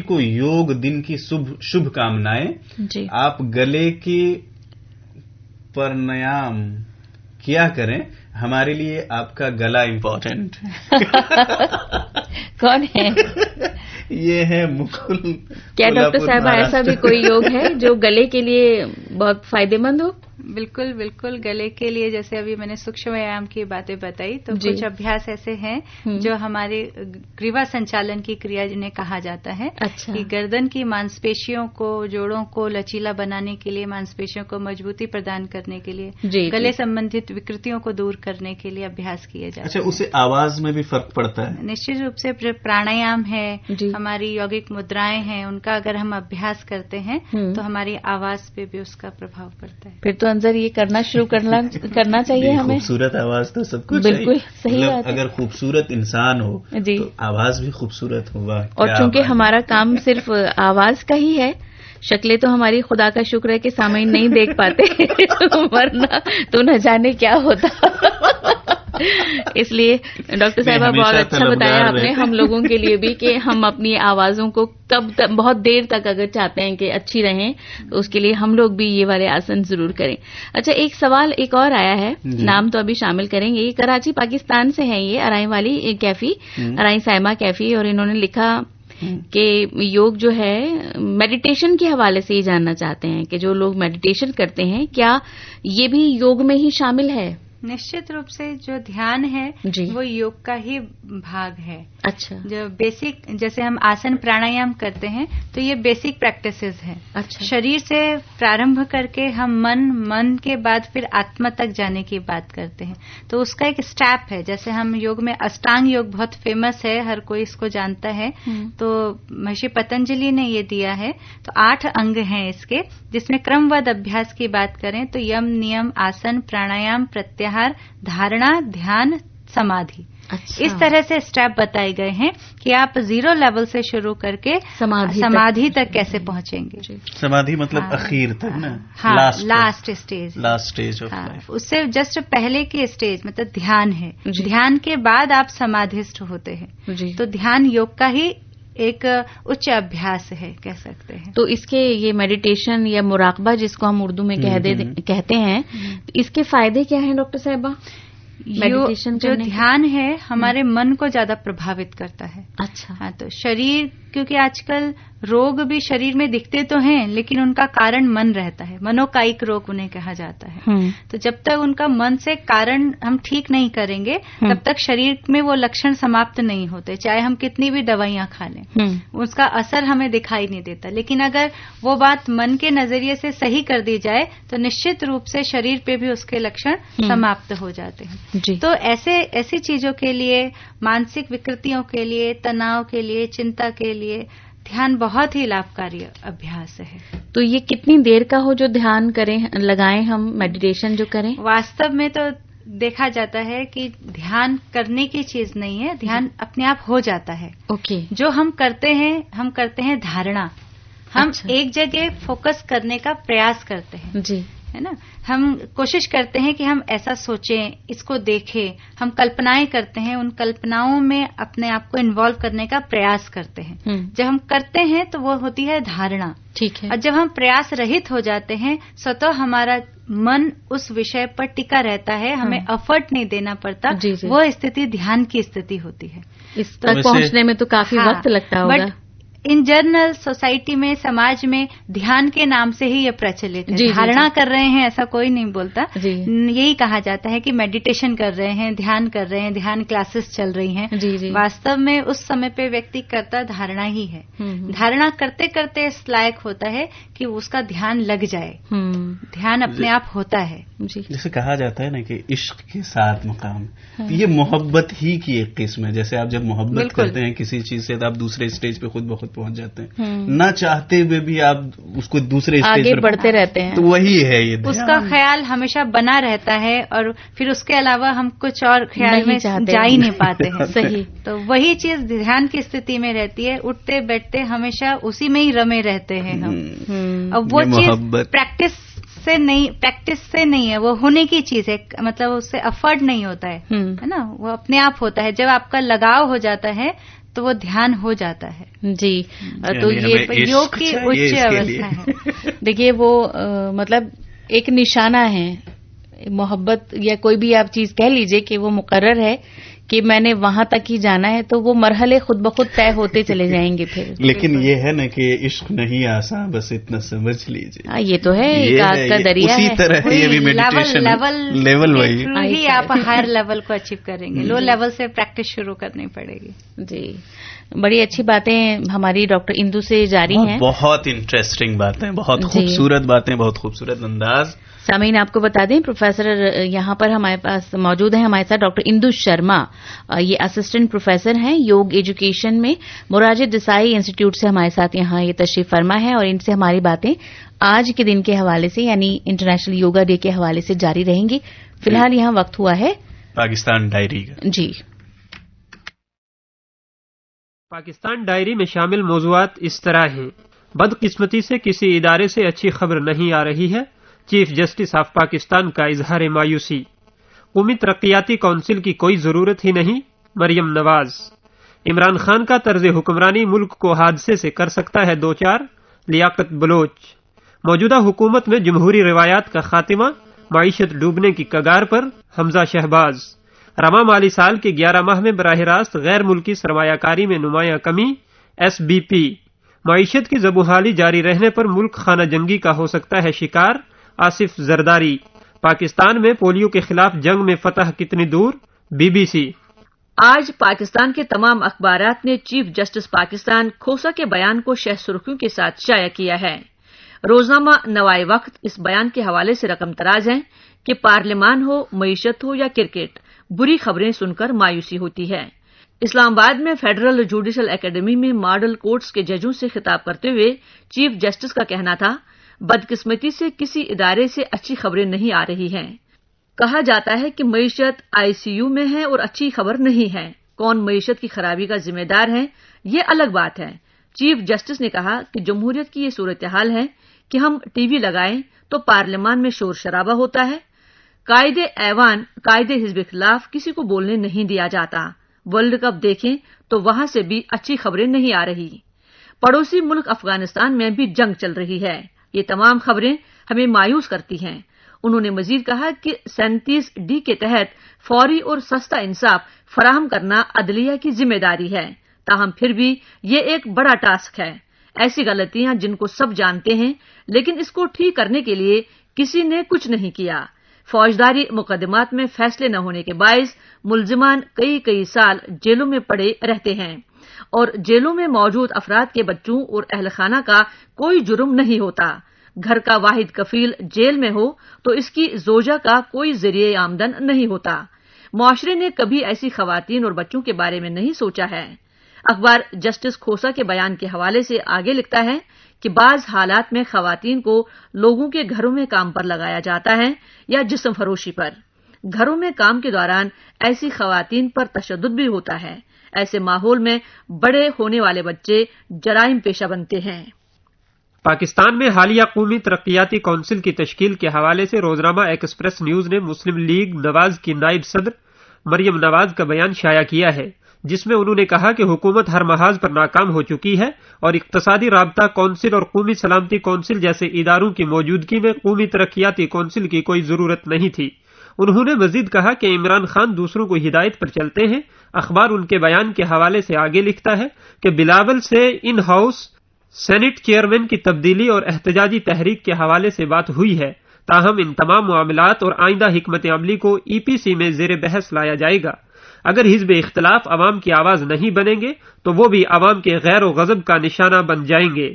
को योग दिन की शुभ कामनाएं। आप गले की प्राणायाम किया करें, हमारे लिए आपका गला इम्पोर्टेंट। कौन है? ये है मुकुल। क्या डॉक्टर साहब ऐसा भी कोई योग है जो गले के लिए बहुत फायदेमंद हो? बिल्कुल बिल्कुल, गले के लिए जैसे अभी मैंने सूक्ष्म व्यायाम की बातें बताई, तो कुछ अभ्यास ऐसे हैं जो हमारे ग्रीवा संचालन की क्रिया जिन्हें कहा जाता है। अच्छा। कि गर्दन की मांसपेशियों को, जोड़ों को लचीला बनाने के लिए, मांसपेशियों को मजबूती प्रदान करने के लिए, गले संबंधित विकृतियों को दूर करने के लिए अभ्यास किए जाते हैं। अच्छा, उससे आवाज में भी फर्क पड़ता है? निश्चित रूप से प्राणायाम है, हमारी यौगिक मुद्राएं हैं, उनका अगर हम अभ्यास करते हैं तो हमारी आवाज पे भी उसका प्रभाव पड़ता है। फिर तो अंदर ये करना शुरू करना चाहिए हमें। खूबसूरत आवाज तो सब कुछ बिल्कुल सही बात है। अगर खूबसूरत इंसान हो तो आवाज भी खूबसूरत होगा। और चूंकि हमारा काम सिर्फ आवाज का ही है, शक्लें तो हमारी खुदा का शुक्र है कि सामईन नहीं देख पाते वरना तो न जाने क्या होता। इसलिए डॉक्टर साहिबा बहुत अच्छा बताया आपने हम लोगों के लिए भी कि हम अपनी आवाजों को कब तक, बहुत देर तक अगर चाहते हैं कि अच्छी रहें तो उसके लिए हम लोग भी ये वाले आसन जरूर करें। अच्छा, एक सवाल एक और आया है, नाम तो अभी शामिल करेंगे। ये कराची पाकिस्तान से है, ये अराई वाली कैफी, अराई साइमा कैफी, और इन्होंने लिखा कि योग जो है मेडिटेशन के हवाले से ही जानना चाहते हैं कि जो लोग मेडिटेशन करते हैं क्या ये भी योग में ही शामिल है? निश्चित रूप से जो ध्यान है वो योग का ही भाग है। अच्छा। जो बेसिक, जैसे हम आसन प्राणायाम करते हैं तो ये बेसिक प्रैक्टिसेस हैं। अच्छा। शरीर से प्रारंभ करके हम मन के बाद फिर आत्मा तक जाने की बात करते हैं, तो उसका एक स्टेप है। जैसे हम योग में अष्टांग योग बहुत फेमस है, हर कोई इसको जानता है, तो महर्षि पतंजलि ने ये दिया है। तो 8 अंग हैं इसके, जिसमें क्रमबद्ध अभ्यास की बात करें तो यम, नियम, आसन, प्राणायाम, प्रत्याहार, धारणा, ध्यान, समाधि। अच्छा। इस तरह से स्टेप बताए गए हैं कि आप 0 लेवल से शुरू करके समाधि तक कैसे पहुंचेंगे। समाधि मतलब आखिर तक ना? हाँ, लास्ट स्टेज ऑफ लाइफ। उससे जस्ट पहले की स्टेज मतलब ध्यान है। ध्यान के बाद आप समाधिस्थ होते हैं, तो ध्यान योग का ही एक उच्च अभ्यास है, कह सकते हैं। तो इसके ये मेडिटेशन या मुराकबा जिसको हम उर्दू में कहते हैं, इसके फायदे क्या हैं डॉक्टर साहिबा? मेडिटेशन जो ध्यान है हमारे मन को ज्यादा प्रभावित करता है। अच्छा। हाँ, तो शरीर, क्योंकि आजकल रोग भी शरीर में दिखते तो हैं लेकिन उनका कारण मन रहता है, मनोकायिक रोग उन्हें कहा जाता है। तो जब तक उनका मन से कारण हम ठीक नहीं करेंगे तब तक शरीर में वो लक्षण समाप्त नहीं होते, चाहे हम कितनी भी दवाइयां खा लें, उसका असर हमें दिखाई नहीं देता। लेकिन अगर वो बात मन के नजरिए से सही कर दी जाए तो निश्चित रूप से शरीर पे भी उसके लक्षण समाप्त हो जाते हैं। तो ऐसी चीजों के लिए, मानसिक विकृतियों के लिए, तनाव के लिए, चिंता के लिए ध्यान बहुत ही लाभकारी अभ्यास है। तो ये कितनी देर का हो जो ध्यान लगाएं हम, मेडिटेशन जो करें? वास्तव में तो देखा जाता है कि ध्यान करने की चीज नहीं है, ध्यान अपने आप हो जाता है। ओके। जो हम करते हैं धारणा। हम एक जगह फोकस करने का प्रयास करते हैं। जी। है ना। हम कोशिश करते हैं कि हम ऐसा सोचें, इसको देखें, हम कल्पनाएं करते हैं, उन कल्पनाओं में अपने आप को इन्वॉल्व करने का प्रयास करते हैं। जब हम करते हैं तो वो होती है धारणा, ठीक है। और जब हम प्रयास रहित हो जाते हैं, स्वतः हमारा मन उस विषय पर टिका रहता है, हमें एफर्ट नहीं देना पड़ता। वो स्थिति ध्यान की स्थिति होती है। इस तक पहुंचने में तो काफी वक्त लगता होगा। बट इन जनरल सोसाइटी में, समाज में ध्यान के नाम से ही ये प्रचलित है। धारणा कर रहे हैं ऐसा कोई नहीं बोलता। यही कहा जाता है कि मेडिटेशन कर रहे हैं, ध्यान कर रहे हैं, ध्यान क्लासेस चल रही हैं। वास्तव में उस समय पे व्यक्ति करता धारणा ही है। धारणा करते करते इस लायक होता है कि उसका ध्यान लग जाए, ध्यान अपने आप होता है। जैसे कहा जाता है ना कि इश्क के साथ मकाम, तो ये मोहब्बत ही की एक किस्म है। जैसे आप जब मोहब्बत करते हैं किसी चीज से तो आप दूसरे स्टेज पे खुद ब खुद पहुंच जाते हैं, ना चाहते हुए भी आप उसको दूसरे स्टेज पर बढ़ते रहते हैं। तो वही है ये, उसका ख्याल हमेशा बना रहता है और फिर उसके अलावा हम कुछ और ख्याल में जा ही नहीं पाते हैं। सही। तो वही चीज ध्यान की स्थिति में रहती है, उठते बैठते हमेशा उसी में ही रमे रहते हैं हम। और वो चीज प्रैक्टिस से नहीं है, वो होने की चीज है, मतलब उससे एफर्ट नहीं होता है ना, वो अपने आप होता है। जब आपका लगाव हो जाता है तो वो ध्यान हो जाता है। जी, तो ये योग की उच्च अवस्था है। देखिए वो मतलब एक निशाना है, मोहब्बत या कोई भी आप चीज कह लीजिए कि वो मुकर्रर है कि मैंने वहां तक ही जाना है, तो वो मरहले खुद ब खुद तय होते चले जाएंगे फिर। लेकिन ये है ना कि इश्क नहीं आसान, बस इतना समझ लीजिए। ये तो है, एक आग का दरिया है। उसी तरह है ये भी मेडिटेशन, लेवल वही ही आप हायर लेवल को अचीव करेंगे। लो लेवल से प्रैक्टिस शुरू करनी पड़ेगी। जी, बड़ी अच्छी बातें हमारी डॉक्टर इंदु से जारी हैं। बहुत इंटरेस्टिंग बातें, बहुत खूबसूरत बातें, बहुत खूबसूरत अंदाज। सामीन आपको बता दें, प्रोफेसर यहाँ पर हमारे पास मौजूद हैं हमारे साथ डॉक्टर इंदु शर्मा। ये असिस्टेंट प्रोफेसर हैं योग एजुकेशन में, मोरारजी देसाई इंस्टीट्यूट से हमारे साथ यहाँ ये तशरीफ फरमा है और इनसे हमारी बातें आज के दिन के हवाले से यानी इंटरनेशनल योगा डे के हवाले से जारी रहेंगी। फिलहाल यहाँ वक्त हुआ है पाकिस्तान डायरी का। जी, पाकिस्तान डायरी में शामिल मौज़ूआत इस तरह हैं। बदकिस्मती से किसी इदारे से अच्छी खबर नहीं आ रही है, चीफ जस्टिस ऑफ पाकिस्तान का इजहार मायूसी। कौमी तरक्याती काउंसिल की कोई जरूरत ही नहीं, मरियम नवाज। इमरान खान का तर्ज हुक्मरानी मुल्क को हादसे से कर सकता है दो चार, लियाकत बलोच। मौजूदा हुकूमत में जमहूरी रिवायात का खात्मा, माईशत डूबने की कगार पर, हमजा शहबाज। रमा माली साल के 11 माह में बराह रास्त गैर मुल्की सरमायाकारी में नुमाया कमी, SBP। माईशत की ज़बूहाली जारी रहने पर मुल्क खाना जंगी का हो सकता है शिकार, आसिफ जरदारी। पाकिस्तान में पोलियो के खिलाफ जंग में फतह कितनी दूर, BBC। आज पाकिस्तान के तमाम अखबारात ने चीफ जस्टिस पाकिस्तान खोसा के बयान को शह सुर्खियों के साथ शाया किया है। रोजनामा नवाए वक्त इस बयान के हवाले से रकम तराज हैं कि पार्लियामान हो, मईशत हो या क्रिकेट, बुरी खबरें सुनकर मायूसी होती है। इस्लामाबाद में फेडरल जुडिशल एकेडमी में मॉडल कोर्ट्स के जजों से खिताब करते हुए चीफ जस्टिस का कहना था, बदकिस्मती से किसी इदारे से अच्छी खबरें नहीं आ रही हैं। कहा जाता है कि मईशत ICU में है और अच्छी खबर नहीं है। कौन मईशत की खराबी का जिम्मेदार है, ये अलग बात है। चीफ जस्टिस ने कहा कि जमहूरियत की ये सूरत हाल है कि हम टीवी लगाएं तो पार्लियामान में शोर शराबा होता है, कायदे ऐवान, कायदे हिज़्ब खिलाफ किसी को बोलने नहीं दिया जाता। वर्ल्ड कप देखें तो वहां से भी अच्छी खबरें नहीं आ रही। पड़ोसी मुल्क अफगानिस्तान में भी जंग चल रही है। ये तमाम खबरें हमें मायूस करती हैं। उन्होंने मजीद कहा कि 37D के तहत फौरी और सस्ता इंसाफ फराहम करना अदलिया की जिम्मेदारी है, ताहम फिर भी ये एक बड़ा टास्क है। ऐसी गलतियां जिनको सब जानते हैं, लेकिन इसको ठीक करने के लिए किसी ने कुछ नहीं किया। फौजदारी मुकदमात में फैसले न होने के बायस मुल्जिमान कई साल जेलों में पड़े रहते हैं और जेलों में मौजूद अफराद के बच्चों और अहल खाना का कोई जुर्म नहीं होता। घर का वाहिद कफील जेल में हो तो इसकी जोजा का कोई जरिए आमदन नहीं होता। मुआशरे ने कभी ऐसी खवातीन और बच्चों के बारे में नहीं सोचा है। अखबार जस्टिस खोसा के बयान के हवाले से आगे लिखता है कि बाज हालात में खवातीन को लोगों के घरों में काम पर लगाया जाता है या जिस्म फरोशी पर। घरों में काम के दौरान ऐसी खवातीन पर तशद्दुद भी होता है। ऐसे माहौल में बड़े होने वाले बच्चे जराइम पेशा बनते हैं। पाकिस्तान में हालिया कौमी तरक्याती कौंसिल की तश्कील के हवाले से रोजनामा एक्सप्रेस न्यूज ने मुस्लिम लीग नवाज की नायब सदर मरियम नवाज का बयान शाया किया है, जिसमें उन्होंने कहा कि हुकूमत हर महाज पर नाकाम हो चुकी है और इक्तसादी राबता कौंसिल और कौमी सलामती कौंसिल जैसे इदारों की मौजूदगी में कौमी तरक्याती कौंसिल की कोई जरूरत नहीं थी। उन्होंने मजीद कहा कि इमरान खान दूसरों को हिदायत पर चलते हैं। अखबार उनके बयान के हवाले से आगे लिखता है कि बिलावल से इन हाउस सेनेट चेयरमैन की तब्दीली और एहतजाजी तहरीक के हवाले से बात हुई है, ताहम इन तमाम मामलात और आइंदा हिकमत अमली को ईपीसी में जेर बहस लाया जाएगा। अगर हिज़्ब इख्तिलाफ अवाम की आवाज नहीं बनेंगे तो वो भी अवाम के गैर व गजब का निशाना बन जाएंगे।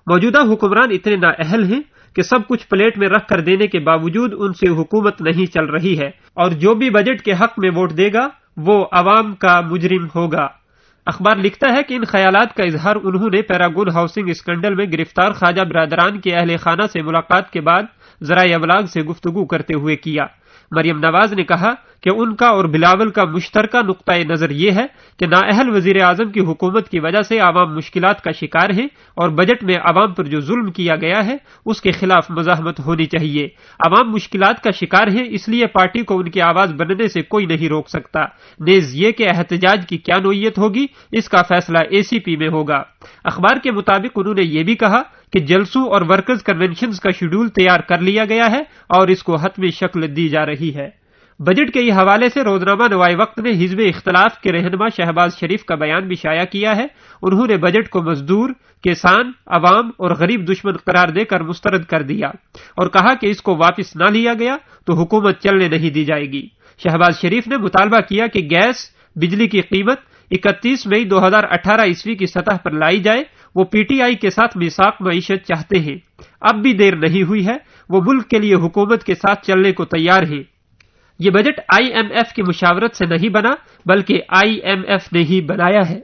मौजूदा हुक्मरान इतने नाअहल हैं कि सब कुछ प्लेट में रख कर देने के बावजूद उनसे हुकूमत नहीं चल रही है और जो भी बजट के हक में वोट देगा वो अवाम का मुजरिम होगा। अखबार लिखता है कि इन ख्यालात का इजहार उन्होंने पैरागून हाउसिंग स्कैंडल में गिरफ्तार ख्वाजा बिरादरान के अहले खाना से मुलाकात के बाद ज़राए अबलाग से गुफ्तगू करते हुए किया। मरियम नवाज ने कहा कि उनका और बिलावल का मुश्तरका नुक्ता नजर ये है कि नाअहल वजीर आजम की हुकूमत की वजह से आवाम मुश्किलात का शिकार है और बजट में आवाम पर जो जुल्म किया गया है उसके खिलाफ मज़ाहमत होनी चाहिए। आवाम मुश्किलात का शिकार है, इसलिए पार्टी को उनकी आवाज बनने से कोई नहीं रोक सकता। नेज ये कि एहतजाज की क्या नोयत होगी इसका फैसला एसीपी में होगा। अखबार के मुताबिक उन्होंने ये भी कहा कि जलसों और वर्कर्स कन्वेंशन का शेड्यूल तैयार कर लिया गया है और इसको हतमी शक्ल दी जा रही है। बजट के हवाले से रोजनामा नवाए वक्त ने हिज़्ब इख्तिलाफ के रहनुमा शहबाज शरीफ का बयान भी शाया किया है। उन्होंने बजट को मजदूर, किसान, अवाम और गरीब दुश्मन करार देकर मुस्तरद कर दिया और कहा कि इसको वापस न लिया गया तो हुकूमत चलने नहीं दी जाएगी। शहबाज शरीफ ने मुतालबा किया कि गैस, बिजली की कीमत 31 मई 2018 ईस्वी की सतह पर लाई जाए। वो पीटीआई के साथ मिसाक मईशत चाहते हैं। अब भी देर नहीं हुई है, वो मुल्क के लिए हुकूमत के साथ चलने को तैयार है। ये बजट आईएमएफ की मुशावरत से नहीं बना बल्कि आईएमएफ ने ही बनाया है।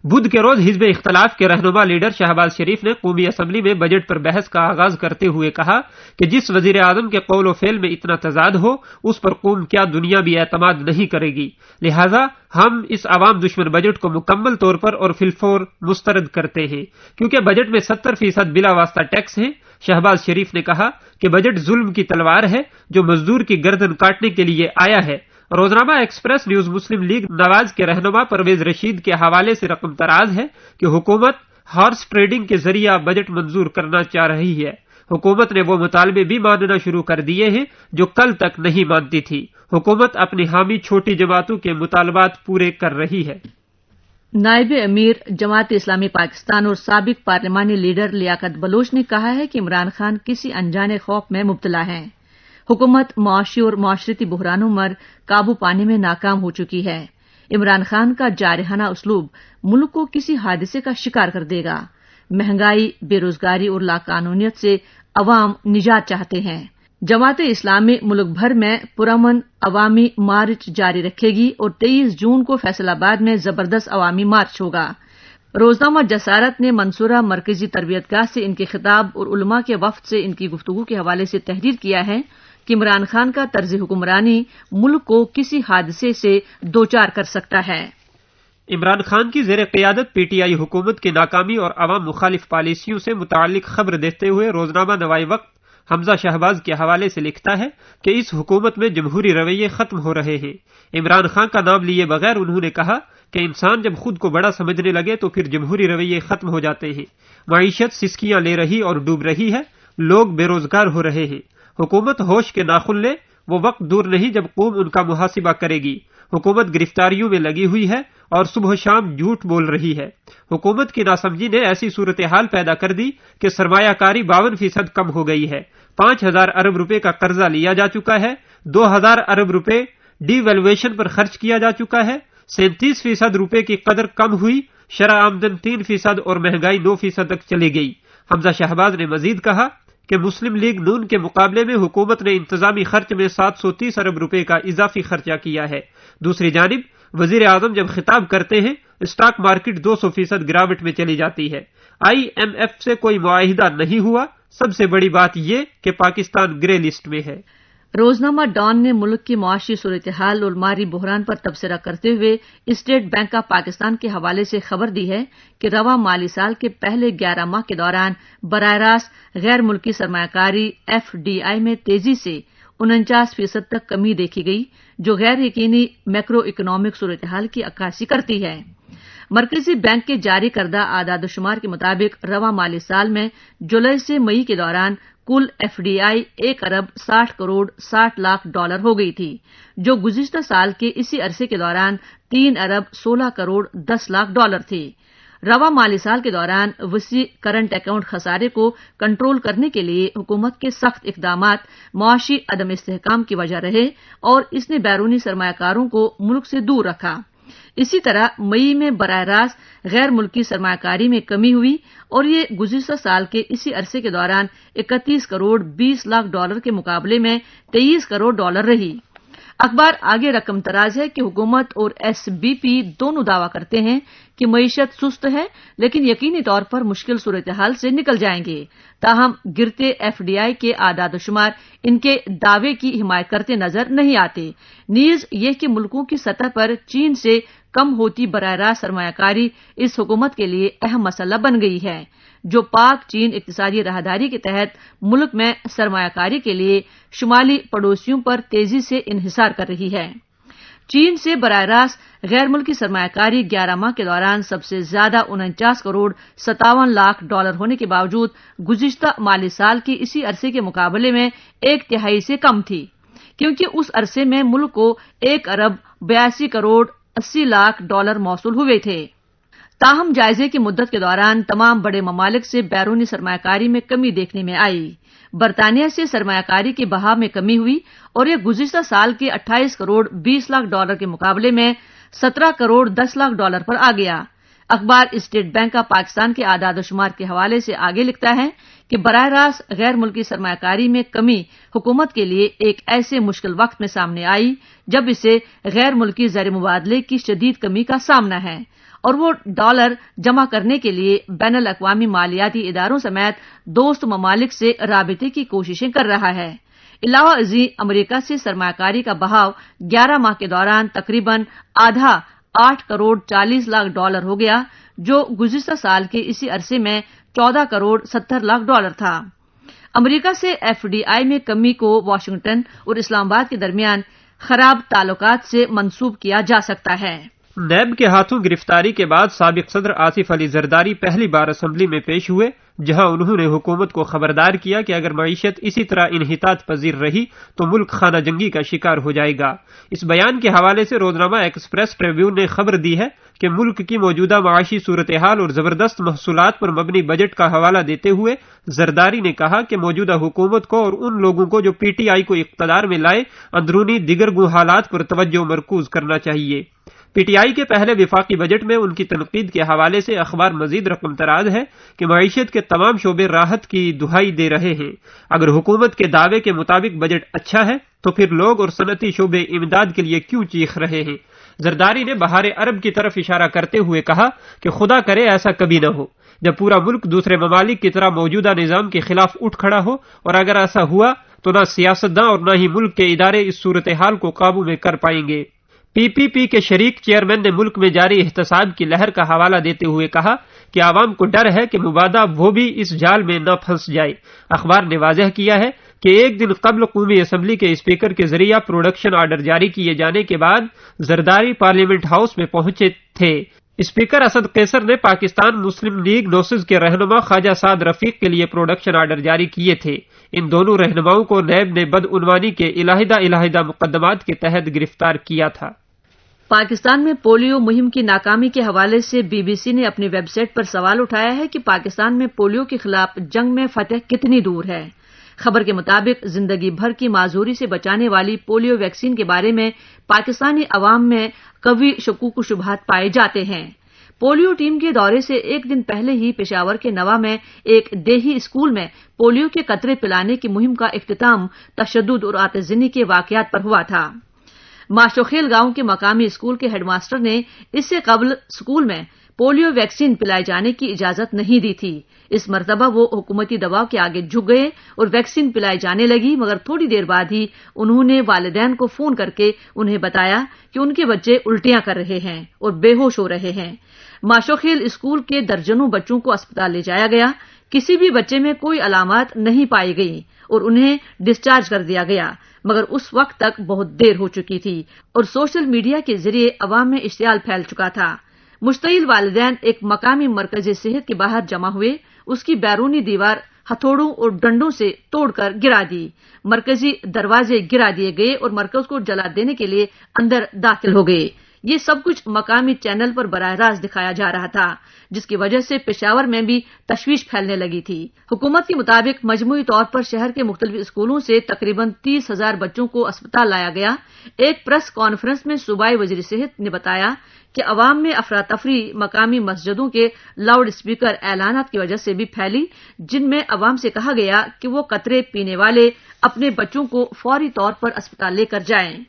बुध के रोज हिज़्ब इख्तिलाफ के रहनुमा लीडर शहबाज शरीफ ने कौमी असम्बली में बजट पर बहस का आगाज करते हुए कहा कि जिस वजीर आजम के कौल व फेल में इतना तजाद हो उस पर कौम क्या दुनिया भी एतमाद नहीं करेगी, लिहाजा हम इस आवाम दुश्मन बजट को मुकम्मल तौर पर और फिलफौर मुस्तरद करते हैं क्योंकि बजट में 70% बिला वास्ता टैक्स है। शहबाज शरीफ ने कहा कि बजट जुल्म की तलवार है जो मजदूर की गर्दन काटने के लिए आया है। रोजनामा एक्सप्रेस न्यूज मुस्लिम लीग नवाज के रहनुमा परवेज रशीद के हवाले से रकम तराज है कि हुकूमत हॉर्स ट्रेडिंग के जरिए बजट मंजूर करना चाह रही है। हुकूमत ने वो मुतालबे भी मानना शुरू कर दिए हैं जो कल तक नहीं मानती थी। हुकूमत अपनी हामी छोटी जमातों के मुतालबात पूरे कर रही है। नायब अमीर जमात इस्लामी पाकिस्तान और साबिक पार्लिमानी लीडर लियाकत बलोच ने कहा है कि इमरान खान किसी अनजाने खौफ में मुब्तला है। हुकूमत मुआशी और माशरती बहरानों पर काबू पाने में नाकाम हो चुकी है। इमरान खान का जारहाना उसलूब मुल्क को किसी हादसे का शिकार कर देगा। महंगाई, बेरोजगारी और लाकानूनियत से अवाम निजात चाहते हैं। जमात इस्लामी मुल्क भर में पुरअमन अवामी मार्च जारी रखेगी और 23 जून को फैसलाबाद में जबरदस्त अवामी मार्च होगा। रोजनामा जसारत ने मंसूरा मरकजी तरबियतगाह से इनके खिताब और उलमा के वफ्द से इनकी गुफ्तगू के हवाले से तहरीर किया है कि इमरान खान का तर्ज हुक्मरानी मुल्क को किसी हादसे से दोचार कर सकता है। इमरान खान की जेर क़यादत पीटीआई हुकूमत की नाकामी और अवाम मुखालिफ पॉलिसियों से मुताल्लिक खबर देते हुए रोजनामा नवाए वक्त हमजा शहबाज के हवाले से लिखता है कि इस हुकूमत में जमहूरी रवैये खत्म हो रहे हैं। इमरान खान का नाम लिए बगैर उन्होंने कहा कि इंसान जब खुद को बड़ा समझने लगे तो फिर जमहूरी रवैये खत्म हो जाते हैं। मईशत सिसकियां ले रही और डूब रही है, लोग बेरोजगार हो रहे हैं। हुकूमत होश के नाखुन ले, वो वक्त दूर नहीं जब कौम उनका मुहासिबा करेगी। हुकूमत गिरफ्तारियों में लगी हुई है और सुबह शाम झूठ बोल रही है। हुकूमत की नासमझी ने ऐसी सूरत हाल पैदा कर दी कि सरमायाकारी 52% कम हो गई है। 5,000 अरब रुपए का कर्जा लिया जा चुका है। 2,000 अरब रुपए डिवैल्यूएशन पर खर्च किया जा चुका है। 37% रुपए की कदर कम हुई। शरह आमदन 3% और महंगाई 9% तक चली गई। हमजा शहबाज ने मजीद कहा कि मुस्लिम लीग नून के मुकाबले में हुकूमत ने इंतजामी खर्च में 730 अरब रुपए का इजाफी खर्चा किया है। दूसरी जानिब वजीर आजम जब खिताब करते हैं स्टॉक मार्केट 200% गिरावट में चली जाती है। IMF से कोई मुआहिदा नहीं हुआ। सबसे बड़ी बात यह कि पाकिस्तान ग्रे लिस्ट में है। रोजनामा डॉन ने मुल्क की मुआशी सूरत हाल और माली बहरान पर तबसरा करते हुए स्टेट बैंक ऑफ पाकिस्तान के हवाले से खबर दी है कि रवा माली साल के पहले 11 माह के दौरान बराह रास्त गैर मुल्की सरमायाकारी FDI में तेजी से 49% तक कमी देखी गई, जो गैर यकीनी मैक्रो इकोनॉमिक सूरत हाल की अक्कासी करती है। मरकजी बैंक के जारी करदा आदादोशुमार के मुताबिक रवा माली साल में जुलाई से मई के दौरान कुल FDI 1 अरब 60 करोड़ 60 लाख डॉलर हो गई थी, जो गुज़िश्ता साल के इसी अरसे के दौरान 3 अरब 16 करोड़ 10 लाख डॉलर थी। रवा माली साल के दौरान वसी करंट अकाउंट खसारे को कंट्रोल करने के लिए हुकूमत के सख्त इकदामात मुआशी अदम इस्तेहकाम की वजह रहे और इसने बैरूनी सरमायाकारों को मुल्क से दूर रखा। इसी तरह मई में बराह रास्त गैर मुल्की सरमायाकारी में कमी हुई और ये गुज़िश्ता साल के इसी अरसे के दौरान 31 करोड़ 20 लाख डॉलर के मुकाबले में 23 करोड़ डॉलर रही। अखबार आगे रकम तराज है कि हुकूमत और SBP दोनों दावा करते हैं कि मईशत सुस्त है, लेकिन यकीनी तौर पर मुश्किल सूरत हाल से निकल जाएंगे। ताहम गिरते FDI के आदादोशुमार इनके दावे की हिमायत करते नजर नहीं आते। नीज यह कि मुल्कों की सतह पर चीन से कम होती बराह रास्त सरमायाकारी इस हुकूमत के लिए अहम मसला बन गई है, जो पाक चीन इक्तिसादी राहदारी के तहत मुल्क में सरमायाकारी के लिए शुमाली पड़ोसियों पर तेजी से इन्हिसार कर रही है। चीन से बराह रास्त गैर मुल्की सरमायाकारी 11 माह के दौरान सबसे ज्यादा 49 करोड़ 57 लाख डॉलर होने के बावजूद गुज़िश्ता माली साल के इसी अरसे के मुकाबले में 1/3 से कम थी, क्योंकि उस अरसे में मुल्क को 1 अरब 82 करोड़ 80 लाख डॉलर मौसूल हुए थे। ताहम जायजे की मुद्दत के दौरान तमाम बड़े ममालिक से बैरूनी सरमायाकारी में कमी देखने में आई। बरतानिया से सरमायाकारी के बहाव में कमी हुई और यह गुज़िश्ता साल के 28 करोड़ 20 लाख डॉलर के मुकाबले में 17 करोड़ 10 लाख डॉलर पर आ गया। अखबार स्टेट बैंक ऑफ पाकिस्तान के आदादोशुमार के हवाले से आगे लिखता है कि बराह रास्त गैर मुल्की सरमायाकारी में कमी हुकूमत के लिए एक ऐसे मुश्किल वक्त में सामने आई जब इसे गैर मुल्की ज़र मुबादले की शदीद कमी का सामना है और वो डॉलर जमा करने के लिए बैनुल अक़वामी मालियाती इदारों समेत दोस्त ममालिक से राबिते की कोशिशें कर रहा है। इलावा अजी अमरीका से सरमायाकारी का बहाव 11 माह के दौरान तकरीबन आधा 8 करोड़ 40 लाख डॉलर हो गया, जो गुज़िश्ता साल के इसी अरसे में 14 करोड़ 70 लाख डॉलर था। अमरीका से FDI में कमी को वाशिंगटन और इस्लामाबाद के दरमियान खराब ताल्लुकात से मंसूब किया जा सकता है। नैब के हाथों गिरफ्तारी के बाद साबिक सदर आसिफ अली जरदारी पहली बार असेंबली में पेश हुए, जहां उन्होंने हुकूमत को खबरदार किया कि अगर मईशत इसी तरह इन्हितात पजीर रही तो मुल्क खाना जंगी का शिकार हो जाएगा। इस बयान के हवाले से रोजनामा एक्सप्रेस ट्रिब्यून ने खबर दी है कि मुल्क की मौजूदा माशी सूरत हाल और जबरदस्त महसूलात पर मबनी बजट का हवाला देते हुए जरदारी ने कहा कि मौजूदा हुकूमत को और उन लोगों को जो PTI को इख्तदार में लाए अंदरूनी दिगर हालात पर तवज्जो मरकूज करना चाहिए। PTI के पहले विफाकी बजट में उनकी तनकीद के हवाले से अखबार मजीद रकम तराज है कि मईशत के तमाम शोबे राहत की दुहाई दे रहे हैं। अगर हुकूमत के दावे के मुताबिक बजट अच्छा है तो फिर लोग और सनती शोबे इमदाद के लिए क्यों चीख रहे हैं। जरदारी ने बहार अरब की तरफ इशारा करते हुए कहा कि खुदा करे ऐसा कभी न हो जब पूरा मुल्क दूसरे ममालिक की तरह मौजूदा निजाम के खिलाफ उठ खड़ा हो, और अगर ऐसा हुआ तो न सियासतदान और न ही मुल्क के इदारे इस सूरत हाल को काबू में कर पाएंगे। PPP के शरीक चेयरमैन ने मुल्क में जारी एहतसाब की लहर का हवाला देते हुए कहा कि आवाम को डर है कि मुबादा वो भी इस जाल में न फंस जाए। अखबार ने वाजह किया है कि एक दिन कबल कौमी असम्बली के स्पीकर के जरिए प्रोडक्शन ऑर्डर जारी किए जाने के बाद जरदारी पार्लियामेंट हाउस में पहुंचे थे। स्पीकर असद कैसर ने पाकिस्तान मुस्लिम लीग नोसिज के रहनुमा ख्वाजा साद रफीक के लिए प्रोडक्शन ऑर्डर जारी किए थे। इन दोनों रहनुमाओं को नैब ने बदउनवानी के इलाहिदा मुकदमात के तहत गिरफ्तार किया था। पाकिस्तान में पोलियो मुहिम की नाकामी के हवाले से BBC ने अपनी वेबसाइट पर सवाल उठाया है कि पाकिस्तान में पोलियो के खिलाफ जंग में फतह कितनी दूर है। खबर के मुताबिक जिंदगी भर की माजूरी से बचाने वाली पोलियो वैक्सीन के बारे में पाकिस्तानी अवाम में कवी शकूक शुबहात पाए जाते हैं। पोलियो टीम के दौरे से एक दिन पहले ही पेशावर के नवा में एक देही स्कूल में पोलियो के कतरे पिलाने की मुहिम का इख्तिताम तशद्दुद और आतिज़नी के वाकयात पर हुआ था। माशोखेल गांव के मकामी स्कूल के हेडमास्टर ने इससे कबल स्कूल में पोलियो वैक्सीन पिलाए जाने की इजाजत नहीं दी थी। इस मर्तबा वो हुकूमती दबाव के आगे झुक गए और वैक्सीन पिलाई जाने लगी, मगर थोड़ी देर बाद ही उन्होंने वालिदैन को फोन करके उन्हें बताया कि उनके बच्चे उल्टियां कर रहे हैं और बेहोश हो रहे हैं। माशोखेल स्कूल के दर्जनों बच्चों को अस्पताल ले जाया गया। किसी भी बच्चे में कोई अलामत नहीं पाई गई और उन्हें डिस्चार्ज कर दिया गया, मगर उस वक्त तक बहुत देर हो चुकी थी और सोशल मीडिया के जरिए अवाम में इश्तियाल फैल चुका था। मुश्तइल वालिदैन एक मकामी मरकज सेहत के बाहर जमा हुए, उसकी बैरूनी दीवार हथौड़ों और डंडों से तोड़कर गिरा दी। मरकजी दरवाजे गिरा दिए गए और मरकज को जला देने के लिए अंदर दाखिल हो गए। ये सब कुछ मकामी चैनल पर बराह रास्त दिखाया जा रहा था, जिसकी वजह से पेशावर में भी तशवीश फैलने लगी थी। हुकूमत के मुताबिक मजमूई तौर पर शहर के मुख्तलिफ स्कूलों से तकरीबन 30,000 बच्चों को अस्पताल लाया गया। एक प्रेस कॉन्फ्रेंस में सूबाई वजीर सेहत ने बताया कि अवाम में अफरा तफरी मकामी मस्जिदों के लाउड स्पीकर ऐलानात की वजह से भी फैली, जिनमें अवाम से कहा गया कि वो कतरे पीने वाले अपने बच्चों को फौरी तौर पर अस्पताल लेकर जाएं।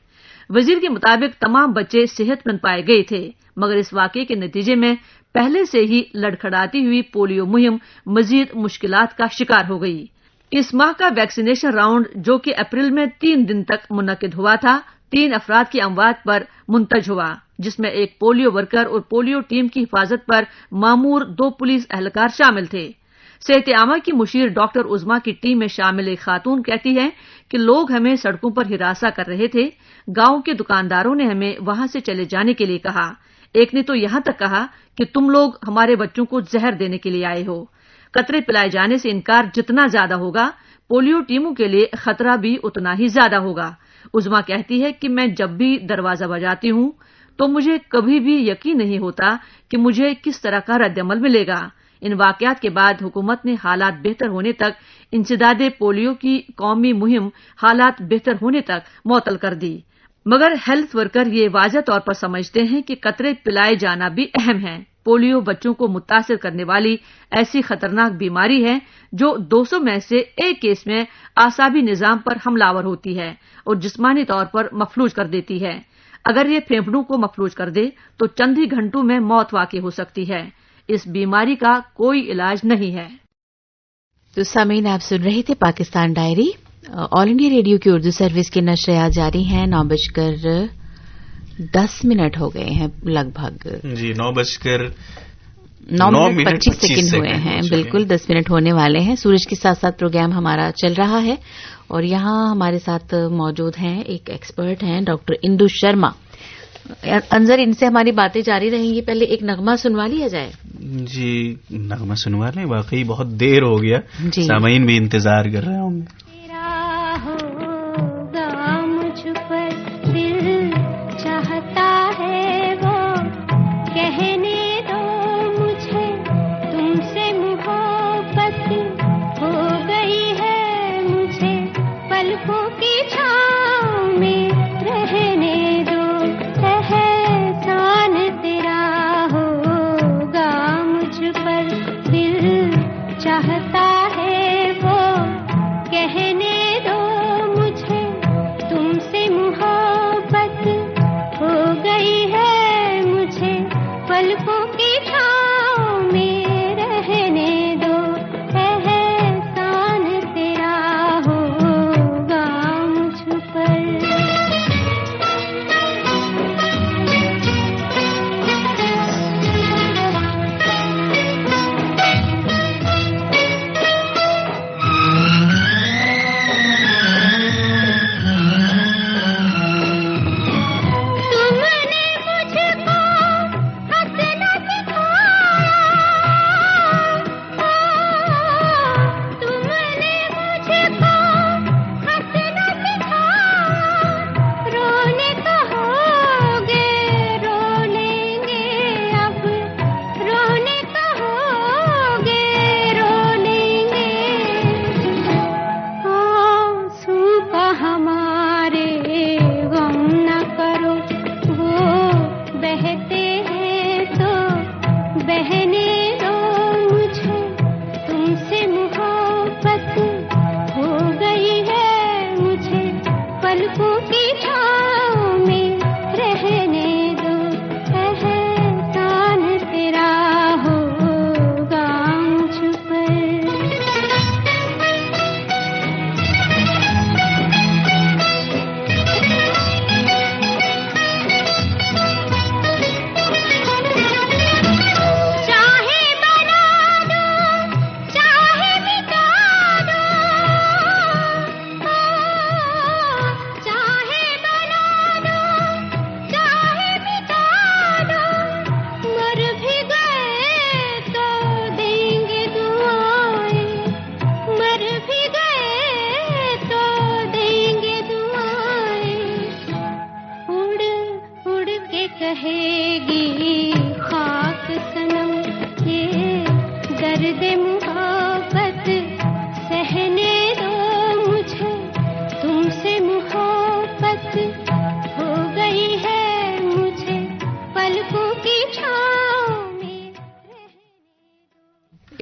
वजीर के मुताबिक तमाम बच्चे सेहतमंद पाए गए थे, मगर इस वाकये के नतीजे में पहले से ही लड़खड़ाती हुई पोलियो मुहिम मजीद मुश्किलात का शिकार हो गई। इस माह का वैक्सीनेशन राउंड, जो कि अप्रैल में 3 दिन तक मुनक्किद हुआ था, 3 अफराद की अमवात पर मुंतज हुआ, जिसमें एक पोलियो वर्कर और पोलियो टीम की हिफाजत पर मामूर 2 पुलिस एहलकार शामिल थे। सेहत आमा की मुशीर डॉक्टर उज़मा की टीम में शामिल एक खातून कहती है कि लोग हमें सड़कों पर हिरासा कर रहे थे। गांव के दुकानदारों ने हमें वहां से चले जाने के लिए कहा। एक ने तो यहां तक कहा कि तुम लोग हमारे बच्चों को जहर देने के लिए आए हो। कतरे पिलाए जाने से इनकार जितना ज्यादा होगा, पोलियो टीमों के लिए खतरा भी उतना ही ज्यादा होगा। उज़मा कहती है कि मैं जब भी दरवाजा बजाती हूं तो मुझे कभी भी यकीन नहीं होता कि मुझे किस तरह का रद्दअमल मिलेगा। इन वाकयात के बाद हुकूमत ने हालात बेहतर होने तक इंसदादे पोलियो की कौमी मुहिम हालात बेहतर होने तक मुअत्तल कर दी, मगर हेल्थ वर्कर ये वाज़ह तौर पर समझते हैं कि कतरे पिलाए जाना भी अहम है। पोलियो बच्चों को मुतासिर करने वाली ऐसी खतरनाक बीमारी है जो 200 में से एक केस में आसाबी निजाम पर हमलावर होती है और जिस्मानी तौर पर मफलूज कर देती है। अगर ये फेफड़ों को मफलूज कर दे तो चंद ही घंटों में मौत वाक़ई हो सकती है। इस बीमारी का कोई इलाज नहीं है। तो सामीन, आप सुन रहे थे Pakistan diary. All India radio की उर्दू सर्विस की नशरियात जारी हैं। 9:10 हो गए हैं लगभग। जी, 9:25 हुए हैं। बिल्कुल 10 मिनट होने वाले हैं। सूरज के साथ साथ प्रोग्राम हमारा चल रहा है और यहाँ हमारे साथ मौजूद हैं एक एक्सपर्ट हैं डॉक्टर इंदु शर्मा। अंजर, इनसे हमारी बातें जारी रहेंगी। पहले एक नगमा सुनवा लिया जाए। जी, नगमा सुनवा लें। वाकई बहुत देर हो गया, सामीन भी इंतजार कर रहे होंगे।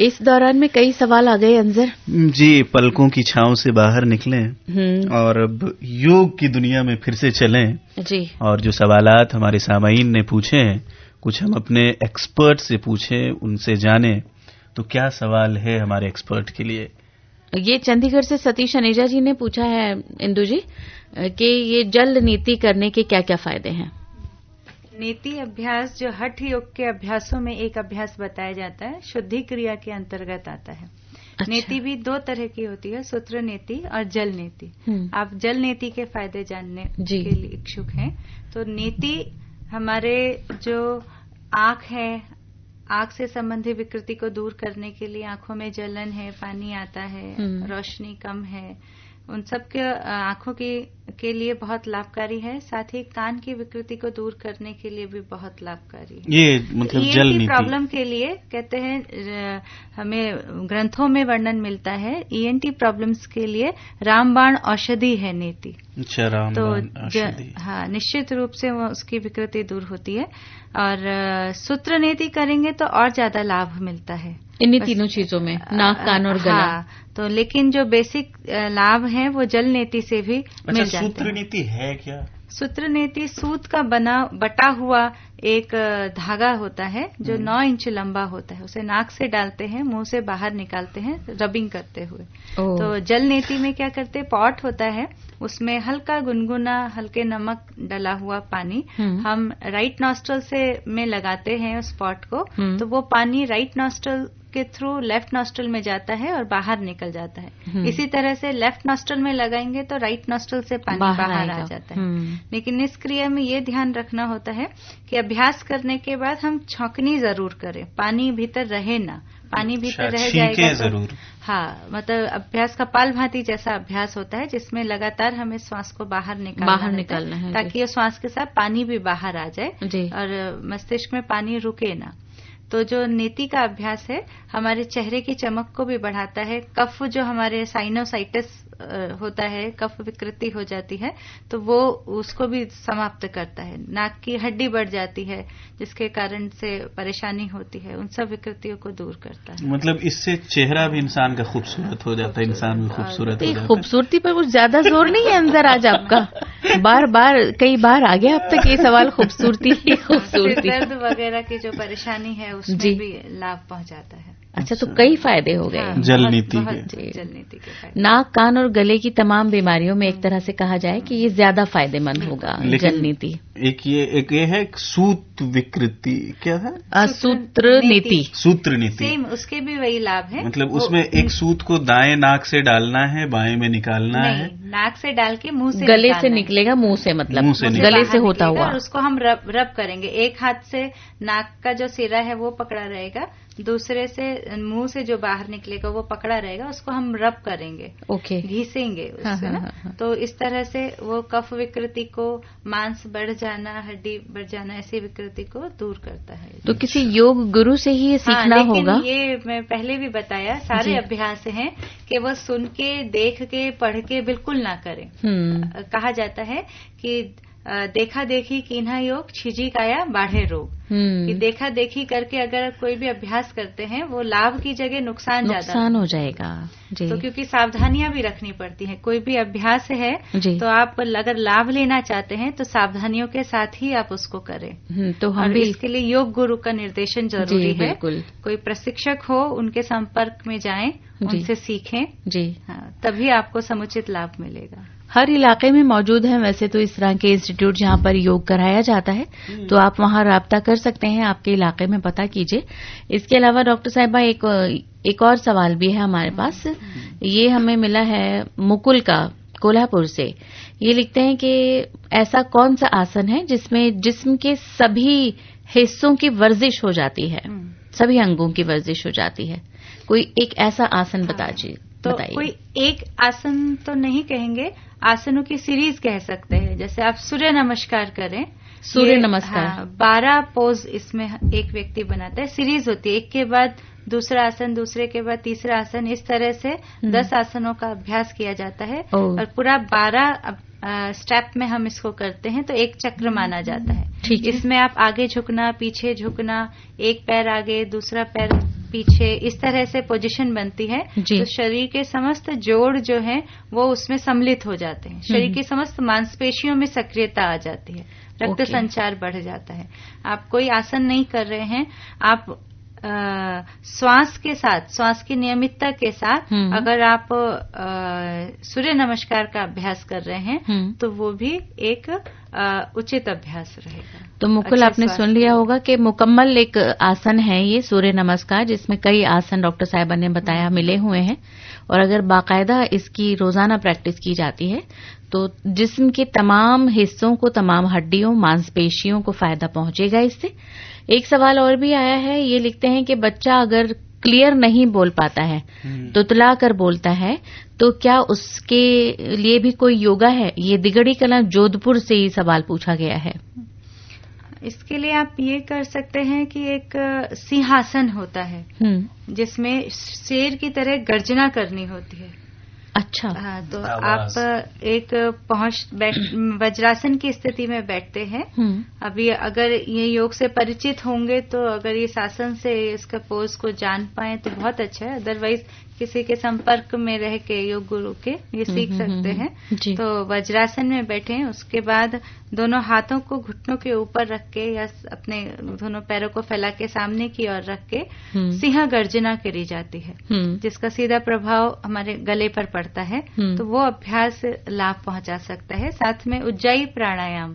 इस दौरान में कई सवाल आ गए अंजर जी। पलकों की छांव से बाहर निकलें और अब योग की दुनिया में फिर से चलें जी। और जो सवालात हमारे सामाईन ने पूछे हैं, कुछ हम अपने एक्सपर्ट से पूछें, उनसे जानें। तो क्या सवाल है हमारे एक्सपर्ट के लिए? ये चंडीगढ़ से सतीश अनेजा जी ने पूछा है इंदु जी कि ये जल नीति करने के क्या क्या फायदे हैं? नीति अभ्यास जो हठ योग के अभ्यासों में एक अभ्यास बताया जाता है, शुद्धि क्रिया के अंतर्गत आता है। अच्छा। नीति भी दो तरह की होती है, सूत्र नीति और जल नीति। आप जल नीति के फायदे जानने के लिए इच्छुक हैं तो नीति हमारे जो आंख है, आंख से संबंधित विकृति को दूर करने के लिए, आंखों में जलन है, पानी आता है, रोशनी कम है, उन सब के आंखों के लिए बहुत लाभकारी है। साथ ही कान की विकृति को दूर करने के लिए भी बहुत लाभकारी है। ये मतलब जल नीति प्रॉब्लम के लिए कहते हैं, हमें ग्रंथों में वर्णन मिलता है, ईएनटी प्रॉब्लम्स के लिए रामबाण औषधि है नीति। अच्छा, रामबाण औषधि। हाँ, निश्चित रूप से वो उसकी विकृति दूर होती है। और सूत्र नीति करेंगे तो और ज्यादा लाभ मिलता है इन्हीं तीनों चीजों में, नाक, कान और गला। हाँ, तो लेकिन जो बेसिक लाभ है वो जल नीति से भी मिल जाते हैं। सूत्र नीति है क्या? सूत्र नीति सूत का बटा हुआ एक धागा होता है जो 9 इंच लंबा होता है। उसे नाक से डालते हैं, मुंह से बाहर निकालते हैं रबिंग करते हुए। तो जल नीति में क्या करते हैं, पॉट होता है, उसमें हल्का गुनगुना हल्के नमक डला हुआ पानी हम राइट नॉस्ट्रल से में लगाते हैं उस पॉट को। तो वो पानी राइट नॉस्ट्रल के थ्रू लेफ्ट नॉस्ट्रल में जाता है और बाहर निकल जाता है। इसी तरह से लेफ्ट नॉस्ट्रल में लगाएंगे तो राइट नॉस्ट्रल से पानी बाहर आ जाता है। लेकिन इस क्रिया में ये ध्यान रखना होता है कि अभ्यास करने के बाद हम छौंकनी जरूर करें, पानी भीतर रहे ना। पानी भीतर रह जाएगा जरूर। हाँ, मतलब अभ्यास का पाल भांति जैसा अभ्यास होता है जिसमें लगातार हमें श्वास को बाहर निकालना है ताकि ये श्वास के साथ पानी भी बाहर आ जाए और मस्तिष्क में पानी रुके ना। तो जो नीति का अभ्यास है हमारे चेहरे की चमक को भी बढ़ाता है। कफ जो हमारे साइनोसाइटिस होता है, कफ विकृति हो जाती है तो वो उसको भी समाप्त करता है। नाक की हड्डी बढ़ जाती है जिसके कारण से परेशानी होती है, उन सब विकृतियों को दूर करता है। मतलब इससे चेहरा भी इंसान का खूबसूरत हो जाता है, इंसान भी खूबसूरत हो जाता है। खूबसूरती पर कुछ ज्यादा जोर नहीं है अंदर आज आपका? कई बार आ गया अब तक ये सवाल, खूबसूरती दर्द वगैरह की जो परेशानी है उसमें भी लाभ पहुंचाता है। अच्छा, तो कई फायदे हो गए जल नीति के फायदे। नाक, कान और गले की तमाम बीमारियों में एक तरह से कहा जाए कि ये ज्यादा फायदेमंद होगा जल नीति। एक ये है सूत विकृति, क्या है? सूत्र नीति। सूत्र नीति सेम, उसके भी वही लाभ है। मतलब उसमें एक सूत को दाएं नाक से डालना है, बाएं में निकालना है। नाक से डाल के मुंह से गले से निकलेगा, मुंह से मतलब गले से होता हुआ। और उसको हम रब करेंगे। एक हाथ से नाक का जो सिरा है वो पकड़ा रहेगा, दूसरे से मुंह से जो बाहर निकलेगा वो पकड़ा रहेगा, उसको हम रब करेंगे, घिसेंगे उससे ना। तो इस तरह से वो कफ विकृति को, मांस बढ़ जाना, हड्डी बढ़ जाना, ऐसी विकृति को दूर करता है। तो किसी योग गुरु से ही ये सीखना होगा? ये मैं पहले भी बताया, सारे अभ्यास हैं कि वो सुन के, देख के, पढ़ के बिल्कुल ना करें। कहा जाता है कि देखा देखी कीन्हा योग, छिजी काया बाढ़े रोग। कि देखा देखी करके अगर कोई भी अभ्यास करते हैं वो लाभ की जगह नुकसान हो जाएगा जी। तो क्योंकि सावधानियां भी रखनी पड़ती हैं। कोई भी अभ्यास है तो आप अगर लाभ लेना चाहते हैं तो सावधानियों के साथ ही आप उसको करें। तो हम भी इसके लिए योग गुरु का निर्देशन जरूरी है। कोई प्रशिक्षक हो उनके संपर्क में जाएं, उनसे सीखें जी। तभी आपको समुचित लाभ मिलेगा। हर इलाके में मौजूद है वैसे तो इस तरह के इंस्टीट्यूट जहां पर योग कराया जाता है, तो आप वहां राब्ता कर सकते हैं, आपके इलाके में पता कीजिए। इसके अलावा डॉक्टर साहिबा एक और सवाल भी है हमारे पास। ये हमें मिला है मुकुल का, कोल्हापुर से। ये लिखते हैं कि ऐसा कौन सा आसन है जिसमें जिस्म के सभी हिस्सों की वर्जिश हो जाती है, सभी अंगों की वर्जिश हो जाती है? कोई एक ऐसा आसन बताइए। तो कोई एक आसन तो नहीं कहेंगे, आसनों की सीरीज कह सकते हैं। जैसे आप सूर्य नमस्कार करें, सूर्य नमस्कार 12 पोज इसमें एक व्यक्ति बनाता है, सीरीज होती है, एक के बाद दूसरा आसन, दूसरे के बाद तीसरा आसन, इस तरह से 10 आसनों का अभ्यास किया जाता है। और पूरा 12 स्टेप में हम इसको करते हैं तो एक चक्र माना जाता है। इसमें आप आगे झुकना, पीछे झुकना, एक पैर आगे, दूसरा पैर पीछे इस तरह से पोजीशन बनती है तो शरीर के समस्त जोड़ जो है वो उसमें सम्मिलित हो जाते हैं, शरीर की समस्त मांसपेशियों में सक्रियता आ जाती है, रक्त संचार बढ़ जाता है। आप कोई आसन नहीं कर रहे हैं, आप श्वास के साथ, श्वास की नियमितता के साथ अगर आप सूर्य नमस्कार का अभ्यास कर रहे हैं तो वो भी एक उचित अभ्यास रहेगा। तो मुकुल, आपने सुन लिया होगा कि मुकम्मल एक आसन है ये सूर्य नमस्कार, जिसमें कई आसन डॉक्टर साहिबा ने बताया मिले हुए हैं, और अगर बाकायदा इसकी रोजाना प्रैक्टिस की जाती है तो जिस्म के तमाम हिस्सों को, तमाम हड्डियों, मांसपेशियों को फायदा पहुंचेगा इससे। एक सवाल और भी आया है, ये लिखते हैं कि बच्चा अगर क्लियर नहीं बोल पाता है, तुतला कर बोलता है, तो क्या उसके लिए भी कोई योगा है? ये दिगड़ी कला जोधपुर से ही सवाल पूछा गया है। इसके लिए आप ये कर सकते हैं कि एक सिंहासन होता है जिसमें शेर की तरह गर्जना करनी होती है। अच्छा। हाँ, तो आप एक वज्रासन की स्थिति में बैठते हैं। अभी अगर ये योग से परिचित होंगे तो अगर इस आसन से इसका पोज को जान पाए तो बहुत अच्छा है, अदरवाइज किसी के संपर्क में रह के योग गुरु के ये सीख सकते हैं। तो वज्रासन में बैठे, उसके बाद दोनों हाथों को घुटनों के ऊपर रख के या अपने दोनों पैरों को फैला के सामने की ओर रख के सिंह गर्जना करी जाती है, जिसका सीधा प्रभाव हमारे गले पर पड़ता है। तो वो अभ्यास लाभ पहुंचा सकता है। साथ में उज्जाई प्राणायाम,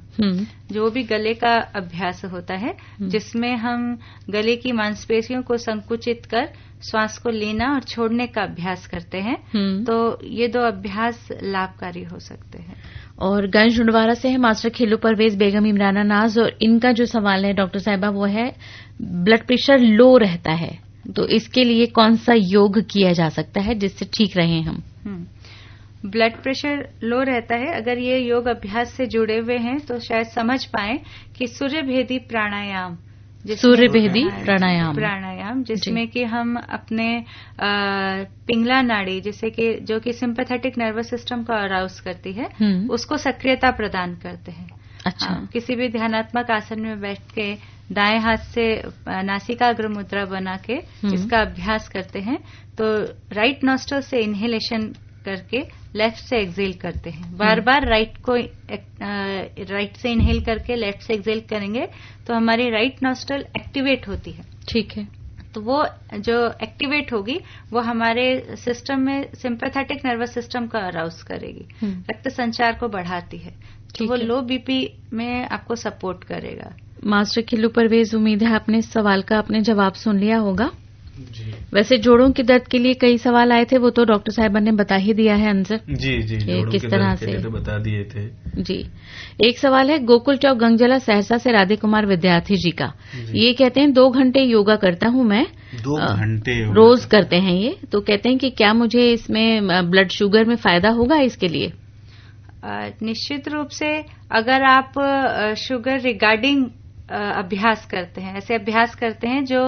जो भी गले का अभ्यास होता है, जिसमें हम गले की मांसपेशियों को संकुचित कर श्वास को लेना और छोड़ने का अभ्यास करते हैं। तो ये दो अभ्यास लाभकारी हो सकते हैं। और गंज ढूंढवारा से है मास्टर खिल्लू परवेज बेगम इमराना नाज, और इनका जो सवाल है डॉक्टर साहिबा वो है, ब्लड प्रेशर लो रहता है तो इसके लिए कौन सा योग किया जा सकता है जिससे ठीक रहे हम? ब्लड प्रेशर लो रहता है, अगर ये योग अभ्यास से जुड़े हुए हैं तो शायद समझ पाए कि सूर्यभेदी प्राणायाम, सूर्यभेदी प्राणायाम जिसमें कि हम अपने पिंगला नाड़ी, जिसे कि जो कि सिंपैथेटिक नर्वस सिस्टम को अराउज करती है, उसको सक्रियता प्रदान करते हैं। अच्छा। किसी भी ध्यानात्मक आसन में बैठ के दाएं हाथ से नासिकाग्र मुद्रा बना के इसका अभ्यास करते हैं, तो राइट नॉस्ट्रल से इनहेलेशन करके लेफ्ट से एक्सेल करते हैं। बार बार राइट से इनहेल करके लेफ्ट से एक्सेल करेंगे तो हमारी राइट नॉस्ट्रल एक्टिवेट होती है। ठीक है। तो वो जो एक्टिवेट होगी वो हमारे सिस्टम में सिंपैथेटिक नर्वस सिस्टम को अराउज करेगी, रक्त संचार को बढ़ाती है। तो वो लो बीपी में आपको सपोर्ट करेगा। मास्टर खिल्लू परवेज, उम्मीद है आपने इस सवाल का आपने जवाब सुन लिया होगा। जी। वैसे जोड़ों के दर्द के लिए कई सवाल आए थे, वो तो डॉक्टर साहिबा ने बता ही दिया है आंसर। जी, किस तरह से तो बता दिए थे। जी। एक सवाल है गोकुल चौक गंगजला सहरसा से राधे कुमार विद्यार्थी जी का। ये कहते हैं 2 घंटे योगा करता हूं मैं। 2 घंटे रोज करते हैं ये, तो कहते हैं कि क्या मुझे इसमें ब्लड शुगर में फायदा होगा इसके लिए? निश्चित रूप से अगर आप शुगर रिगार्डिंग अभ्यास करते हैं, ऐसे अभ्यास करते हैं जो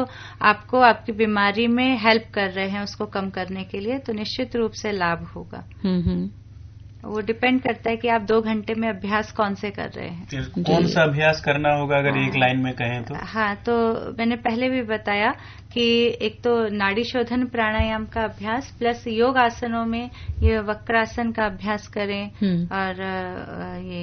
आपको आपकी बीमारी में हेल्प कर रहे हैं उसको कम करने के लिए, तो निश्चित रूप से लाभ होगा। वो डिपेंड करता है कि आप 2 घंटे में अभ्यास कौन से कर रहे हैं। कौन सा अभ्यास करना होगा अगर एक लाइन में कहें तो? हाँ, तो मैंने पहले भी बताया कि एक तो नाड़ी शोधन प्राणायाम का अभ्यास प्लस योग आसनों में ये वक्रासन का अभ्यास करें और ये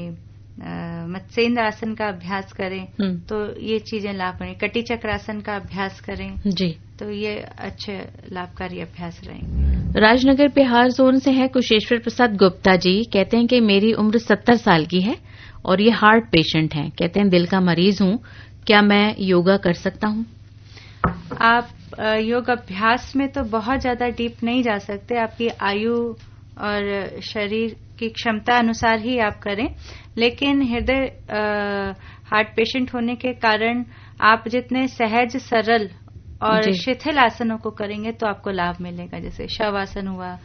मत्स्येंद्र आसन का अभ्यास करें, तो ये चीजें लाभ बनें। कटी चक्रासन का अभ्यास करें जी, तो ये अच्छे लाभकारी अभ्यास रहेंगे। राजनगर बिहार जोन से है कुशेश्वर प्रसाद गुप्ता जी, कहते हैं कि मेरी उम्र 70 साल की है और ये हार्ट पेशेंट हैं। कहते हैं दिल का मरीज हूं, क्या मैं योगा कर सकता हूं? आप योग अभ्यास में तो बहुत ज्यादा डीप नहीं जा सकते, आपकी आयु और शरीर की क्षमता अनुसार ही आप करें। लेकिन हृदय हार्ट पेशेंट होने के कारण आप जितने सहज सरल और शिथिल आसनों को करेंगे तो आपको लाभ मिलेगा। जैसे शवासन हुआ,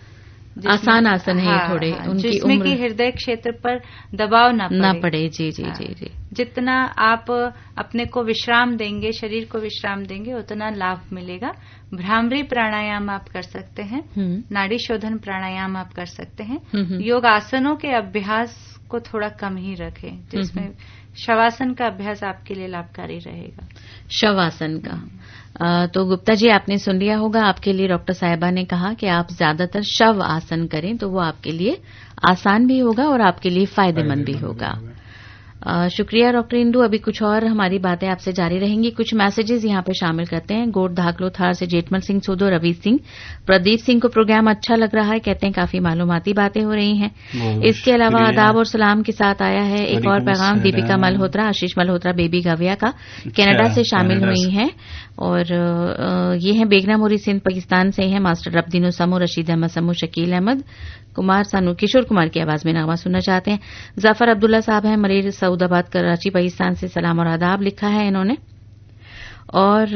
आसान आसन है थोड़े, उनकी जिसमें कि हृदय क्षेत्र पर दबाव ना पड़े। जी जी जी जी। जितना आप अपने को विश्राम देंगे, शरीर को विश्राम देंगे, उतना लाभ मिलेगा। भ्रामरी प्राणायाम आप कर सकते हैं, नाड़ी शोधन प्राणायाम आप कर सकते हैं। योग आसनों के अभ्यास को थोड़ा कम ही रखें, जिसमें शवासन का अभ्यास आपके लिए लाभकारी रहेगा। शवासन का तो गुप्ता जी आपने सुन लिया होगा, आपके लिए डॉक्टर साहिबा ने कहा कि आप ज्यादातर शव आसन करें तो वो आपके लिए आसान भी होगा और आपके लिए फायदेमंद भी होगा। शुक्रिया डॉक्टर इंदू। अभी कुछ और हमारी बातें आपसे जारी रहेंगी। कुछ मैसेजेस यहाँ पे शामिल करते हैं। गोड धाकलो थार से जेठमल सिंह सोदो, रवि सिंह, प्रदीप सिंह को प्रोग्राम अच्छा लग रहा है, कहते हैं काफी मालूमाती बातें हो रही हैं। इसके अलावा आदाब और सलाम के साथ आया है एक और पैगाम दीपिका मल्होत्रा, आशीष मल्होत्रा बेबी गविया का कनाडा से शामिल हुई हैं। और ये हैं बेगना मोरी सिंध पाकिस्तान से हैं, मास्टर रब्दीनो समो, रशीद अहमद समो, शकील अहमद कुमार सानू, किशोर कुमार की आवाज में नगमा सुनना चाहते हैं। जाफर अब्दुल्ला साहब हैं मरीर सऊदाबाद कराची पाकिस्तान से, सलाम और आदाब लिखा है इन्होंने। और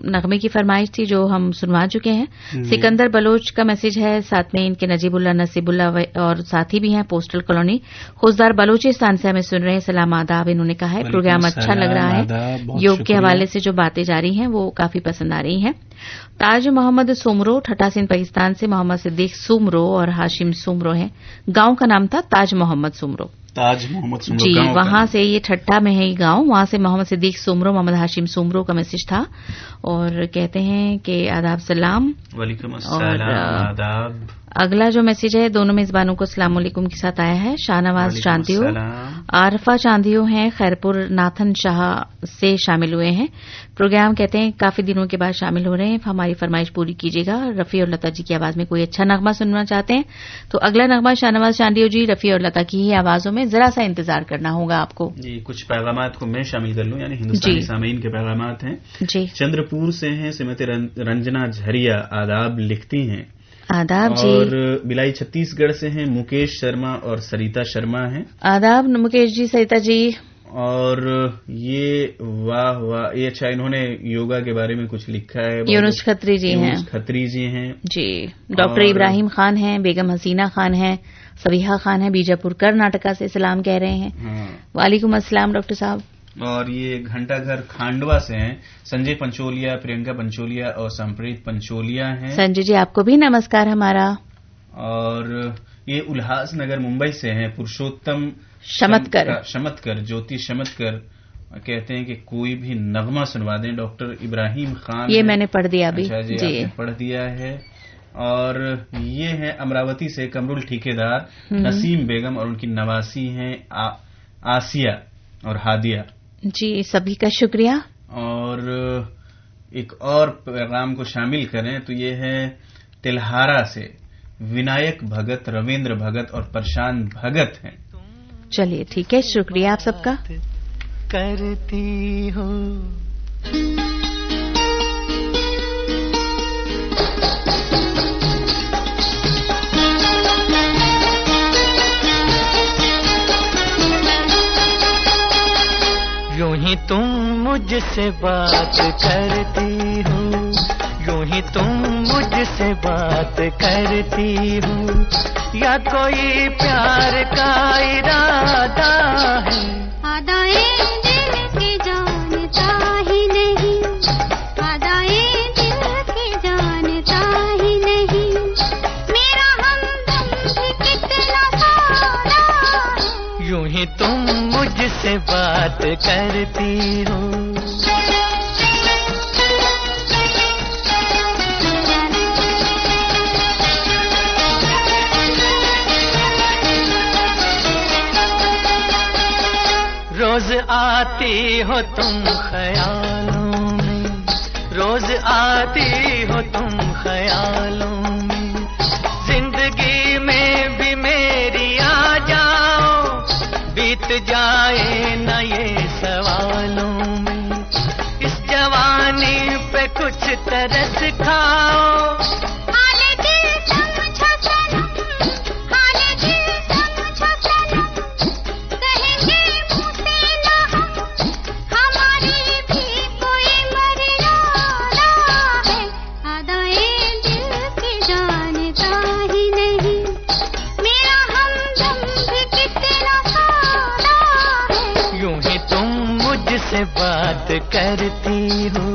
नगमे की फरमाइश थी जो हम सुनवा चुके हैं। सिकंदर बलोच का मैसेज है, साथ में इनके नजीबुल्ला नसीबुल्ला और साथी भी हैं पोस्टल कॉलोनी खुशदार बलोचिस्तान से हमें सुन रहे हैं, सलाम आदाब। इन्होंने कहा है प्रोग्राम अच्छा लग रहा है, योग के हवाले से जो बातें जारी हैं वो काफी पसंद आ रही हैं। ताज मोहम्मद सुमरो ठट्टा सिंध पाकिस्तान से, मोहम्मद सिद्दीक सुमरो और हाशिम सुमरो हैं। गांव का नाम था ताज मोहम्मद सुमरो जी, वहां से ये ठट्टा में है ये गांव, वहां से मोहम्मद सिद्दीक सुमरो, मोहम्मद हाशिम सुमरो का मैसेज था और कहते हैं कि आदाब सलाम। वालेकुम अस्सलाम आदाब। अगला जो मैसेज है दोनों मेजबानों को अस्सलाम वालेकुम के साथ आया है। शाहनवाज चांदियो, आरफा चांदियो हैं, खैरपुर नाथन शाह से शामिल हुए हैं। प्रोग्राम कहते हैं काफी दिनों के बाद शामिल हो रहे हैं, हमारी फरमाइश पूरी कीजिएगा। रफी और लता जी की आवाज में कोई अच्छा नगमा सुनना चाहते हैं तो अगला नगमा शाहनवाज चांदियो जी, रफी और लता की ही आवाजों में, जरा सा इंतजार करना होगा आपको जी। कुछ पैगामात को मैं शामिल कर लूं, यानी हिंदुस्तानी सामीन के पैगामात हैं जी। चंद्रपुर से हैं श्रीमती रंजना झरिया, आदाब लिखती हैं। आदाब जी। और बिलाई छत्तीसगढ़ से हैं मुकेश शर्मा और सरिता शर्मा हैं। आदाब मुकेश जी, सरिता जी। और ये वाह वाह, ये अच्छा, इन्होंने योगा के बारे में कुछ लिखा है। यूनुस खत्री जी हैं। खत्री जी हैं जी। डॉक्टर इब्राहिम खान हैं, बेगम हसीना खान हैं, सबिहा खान है, बीजापुर कर्नाटका से सलाम कह रहे हैं। वालेकुम अस्सलाम डॉक्टर साहब। और ये घंटाघर खांडवा से हैं संजय पंचोलिया, प्रियंका पंचोलिया और संप्रीत पंचोलिया हैं। संजय जी आपको भी नमस्कार हमारा। और ये उल्लासनगर मुंबई से हैं पुरुषोत्तम शमतकर, ज्योति शमतकर, कहते हैं कि कोई भी नगमा सुनवा दें। डॉक्टर इब्राहिम खान, ये मैंने पढ़ दिया अभी। अच्छा जी, आपने पढ़ दिया है। और ये है अमरावती से कमरुल ठेकेदार, नसीम बेगम और उनकी नवासी हैं आसिया और हादिया जी, सभी का शुक्रिया। और एक और पैगाम को शामिल करें तो ये है तिलहारा से विनायक भगत, रविंद्र भगत और प्रशांत भगत हैं। चलिए ठीक है, शुक्रिया आप सबका। करती हो यूं ही तुम मुझसे बात करती हो, यूं ही तुम मुझसे बात करती हो, या कोई प्यार का इरादा है। आदाए दिल की जानता ही नहीं, आदाए दिल की जानता ही नहीं, मेरा हमदम भी कितना सारा है। यूं ही तुम मुझसे बात करती हो। रोज आती हो तुम ख्यालों में, रोज आती हो तुम ख्यालों में, जिंदगी में भी मेरी आ जाओ, बीत जाए न ये सवालों में, इस जवानी पे कुछ तरस खाओ। से बात करती हूँ।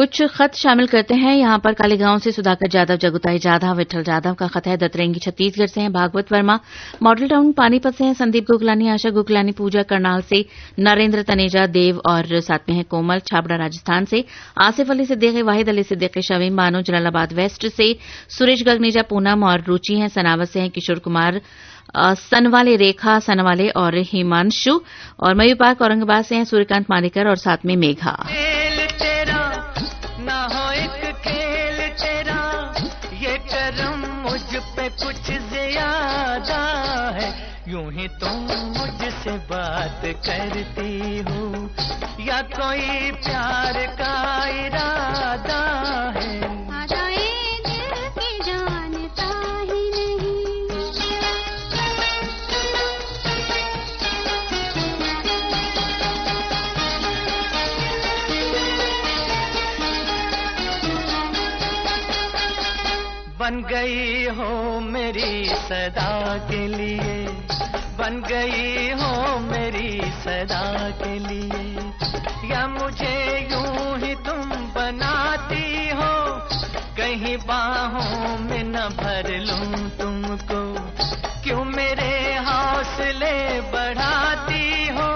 कुछ खत शामिल करते हैं। यहाँ पर कालीगांव से सुधाकर जाधव, जगुताई जाधव, विठल जाधव का खत है। दतरेंगी छत्तीसगढ़ से हैं भागवत वर्मा, मॉडल टाउन पानीपत से हैं संदीप गुगलानी, आशा गुगलानी, पूजा करनाल से, नरेंद्र तनेजा, देव और साथ में है कोमल, छाबड़ा राजस्थान से, आसिफ अली सिद्दीकी, वाहिद अली सिद्दीकी, शमीम बानो, जलालाबाद वेस्ट से, सुरेश गगनेजा, पूनम और रुचि हैं सनावत से हैं, किशोर कुमार सनवाले, रेखा सनवाले और हिमांशु, और मयूर पार्क औरंगाबाद से हैं सूर्यकांत मानेकर और साथ में मेघा। खेल तेरा ना हो एक खेल तेरा, ये करम मुझ पे कुछ ज्यादा है, यूं ही तुम मुझसे बात करती हो या कोई प्यार का इरादा है। बन गई हो मेरी सदा के लिए, बन गई हो मेरी सदा के लिए, या मुझे यूं ही तुम बनाती हो, कहीं बाहों में न भर लूं तुमको, क्यों मेरे हौसले बढ़ाती हो।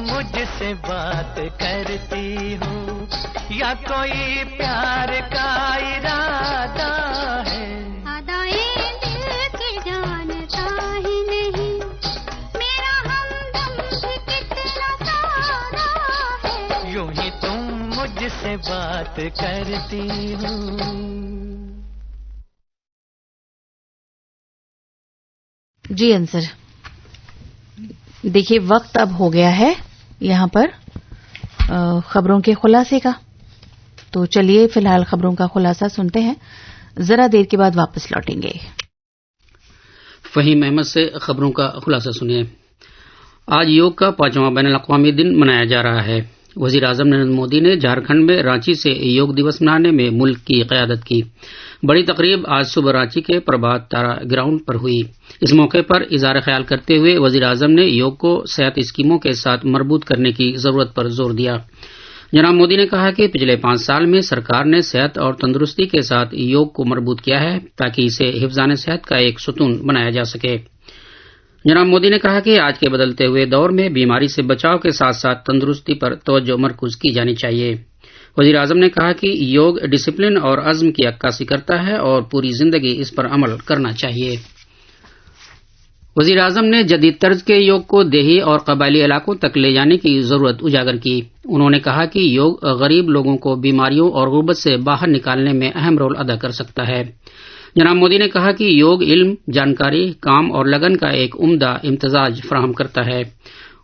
मुझसे बात करती हो या कोई प्यार का इरादा है। अदाएं दिल की जानता ही नहीं, मेरा हमदम भी कितना सादा है, यूं ही तुम मुझसे बात करती हो। जी आंसर। देखिए वक्त अब हो गया है यहाँ पर खबरों के खुलासे का, तो चलिए फिलहाल खबरों का खुलासा सुनते हैं, जरा देर के बाद वापस लौटेंगे। फहीम अहमद से खबरों का खुलासा सुनिए। आज योग का 5वां बैनुल-अक़वामी दिन मनाया जा रहा है। वजीर आजम नरेंद्र मोदी ने झारखंड में रांची से योग दिवस मनाने में मुल्क की क़यादत की। बड़ी तकरीब आज सुबह रांची के प्रभात तारा ग्राउंड पर हुई। इस मौके पर इज़हार ख्याल करते हुए वजीर आजम ने योग को सेहत स्कीमों के साथ मरबूत करने की जरूरत पर जोर दिया। जनाब मोदी ने कहा कि पिछले 5 साल में सरकार ने सेहत और तंदुरुस्ती के साथ योग को मरबूत किया है ताकि इसे हिफ्ज़ान सेहत का एक सुतून बनाया जा सके। जनाब मोदी ने कहा कि आज के बदलते हुए दौर में बीमारी से बचाव के साथ साथ तंदुरुस्ती पर तवज्जो मरकूज की जानी चाहिए। वजीर आजम ने कहा कि योग डिसिप्लिन और अज़्म की अक्कासी करता है और पूरी जिंदगी इस पर अमल करना चाहिए। वजीर आजम ने जदीद तर्ज के योग को देही और कबायली इलाकों तक ले जाने की जरूरत उजागर की। उन्होंने कहा कि योग गरीब लोगों को बीमारियों और गुर्बत से बाहर निकालने में अहम रोल अदा कर सकता है। जनाब मोदी ने कहा कि योग इल्म, जानकारी, काम और लगन का एक उम्दा इम्तिजाज फराहम करता है।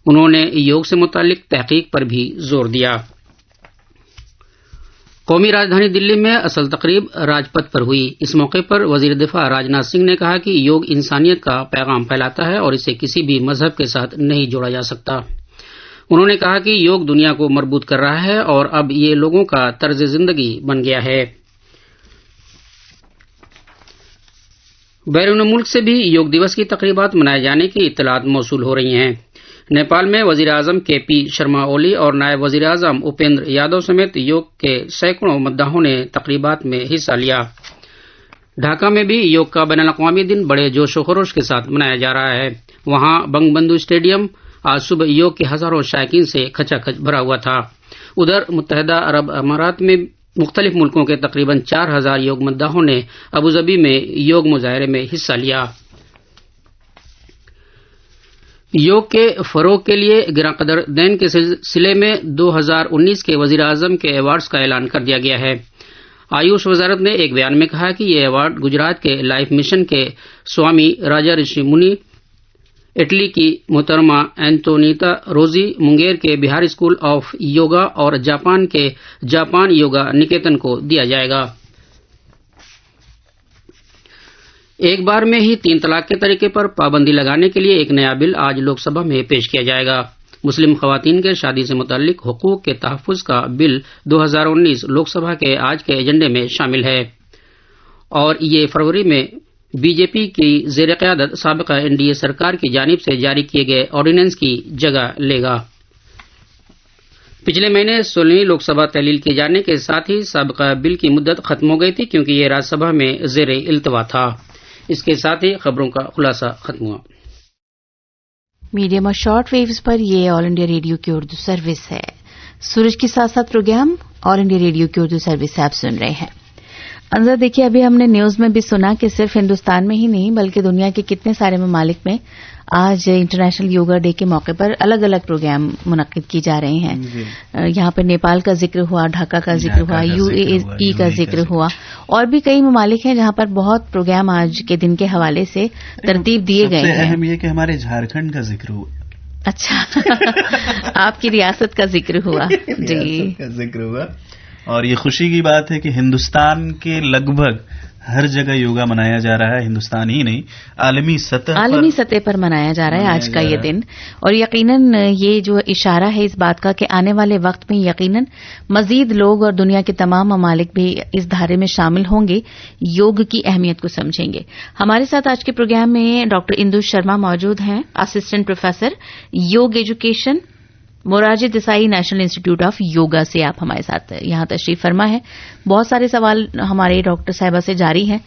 उन्होंने योग से मुतालिक तहकीक पर भी जोर दिया। कौमी राजधानी दिल्ली में असल तकरीब राजपथ पर हुई। इस मौके पर वजीर दिफा राजनाथ सिंह ने कहा कि योग इंसानियत का पैगाम फैलाता है और इसे किसी भी मजहब के साथ नहीं जोड़ा जा सकता। उन्होंने कहा कि योग दुनिया को मजबूत कर रहा है और अब ये लोगों का तर्ज जिंदगी बन गया है। बैरून मुल्क से भी योग दिवस की तकरीबात मनाए जाने की इत्तलात मौसूल हो रही हैं। नेपाल में वजीर आजम के.पी. शर्मा ओली और नायब वजीर आजम उपेंद्र यादव समेत योग के सैकड़ों मद्दाहों ने तकरीबात में हिस्सा लिया। ढाका में भी योग का बैनुल-अक़वामी दिन बड़े जोश व खरोश के साथ मनाया जा रहा है। वहां बंगबंधु स्टेडियम आज सुबह योग के हजारों शायकीन से खचाखच भरा हुआ था। उधर मुत्तहिदा अरब अमारात में मुख्तलिफ मुल्कों के तकरीबन 4000 योग मद्दाहों ने अबूजबी में योग मुजाहरे में हिस्सा लिया। योग के फरोग के लिए गिराकदर देन के सिलसिले में 2019 के वजीर आजम के अवार्ड्स का ऐलान कर दिया गया है। आयुष वजारत ने एक बयान में कहा कि ये अवार्ड गुजरात के लाइफ मिशन के स्वामी राजा ऋषि मुनि, इटली की मोहतरमा एंटोनीता रोजी, मुंगेर के बिहार स्कूल ऑफ योगा और जापान के जापान योगा निकेतन को दिया जाएगा। एक बार में ही 3 तलाक के तरीके पर पाबंदी लगाने के लिए एक नया बिल आज लोकसभा में पेश किया जाएगा। मुस्लिम खवातीन के शादी से मुताल्लिक हुकूक के तहफ़्फ़ुज़ का बिल 2019 लोकसभा के आज के एजेंडे में शामिल है और ये फरवरी में बीजेपी की ज़ेर क़यादत साबिक़ा एनडीए सरकार की जानिब से जारी किए गए ऑर्डिनेंस की जगह लेगा। पिछले महीने 16वीं लोकसभा तहलील किए जाने के साथ ही साबिक़ा बिल की मुद्दत खत्म हो गई थी क्योंकि ये राज्यसभा में ज़ेर इल्तवा था। इसके साथ ही खबरों का खुलासा खत्म हुआ। मीडियम और शॉर्ट वेव्स पर ये ऑल इंडिया रेडियो की उर्दू सर्विस है। सूरज के साथ साथ प्रोग्राम ऑल इंडिया रेडियो की उर्दू सर्विस से आप सुन रहे हैं। अंदर देखिए, अभी हमने न्यूज में भी सुना कि सिर्फ हिंदुस्तान में ही नहीं बल्कि दुनिया के कितने सारे ममालिक में आज इंटरनेशनल योगा डे के मौके पर अलग अलग प्रोग्राम मुनक्किद किए जा रहे हैं। यहाँ पर नेपाल का जिक्र हुआ, ढाका का जिक्र हुआ, यूएई का जिक्र हुआ और भी कई ममालिक हैं जहाँ पर बहुत प्रोग्राम आज के दिन के हवाले से तरतीब दिए गए हैं। अहम ये कि हमारे झारखंड का जिक्र हुआ। अच्छा आपकी रियासत का जिक्र हुआ। जी, का जिक्र हुआ और ये खुशी की बात है कि हिंदुस्तान के लगभग हर जगह योगा मनाया जा रहा है। हिंदुस्तान ही नहीं, आलमी सतह पर मनाया जा रहा है आज का ये दिन। और यकीनन ये जो इशारा है इस बात का कि आने वाले वक्त में यकीनन मजीद लोग और दुनिया के तमाम ममालिक भी इस धारे में शामिल होंगे, योग की अहमियत को समझेंगे। हमारे साथ आज के प्रोग्राम में डॉक्टर इंदु शर्मा मौजूद हैं, असिस्टेंट प्रोफेसर योग education, Morarji Desai national institute of yoga से आप हमारे साथ यहाँ तशरीफ फरमा है। बहुत सारे सवाल हमारे डॉक्टर साहिबा से जारी हैं।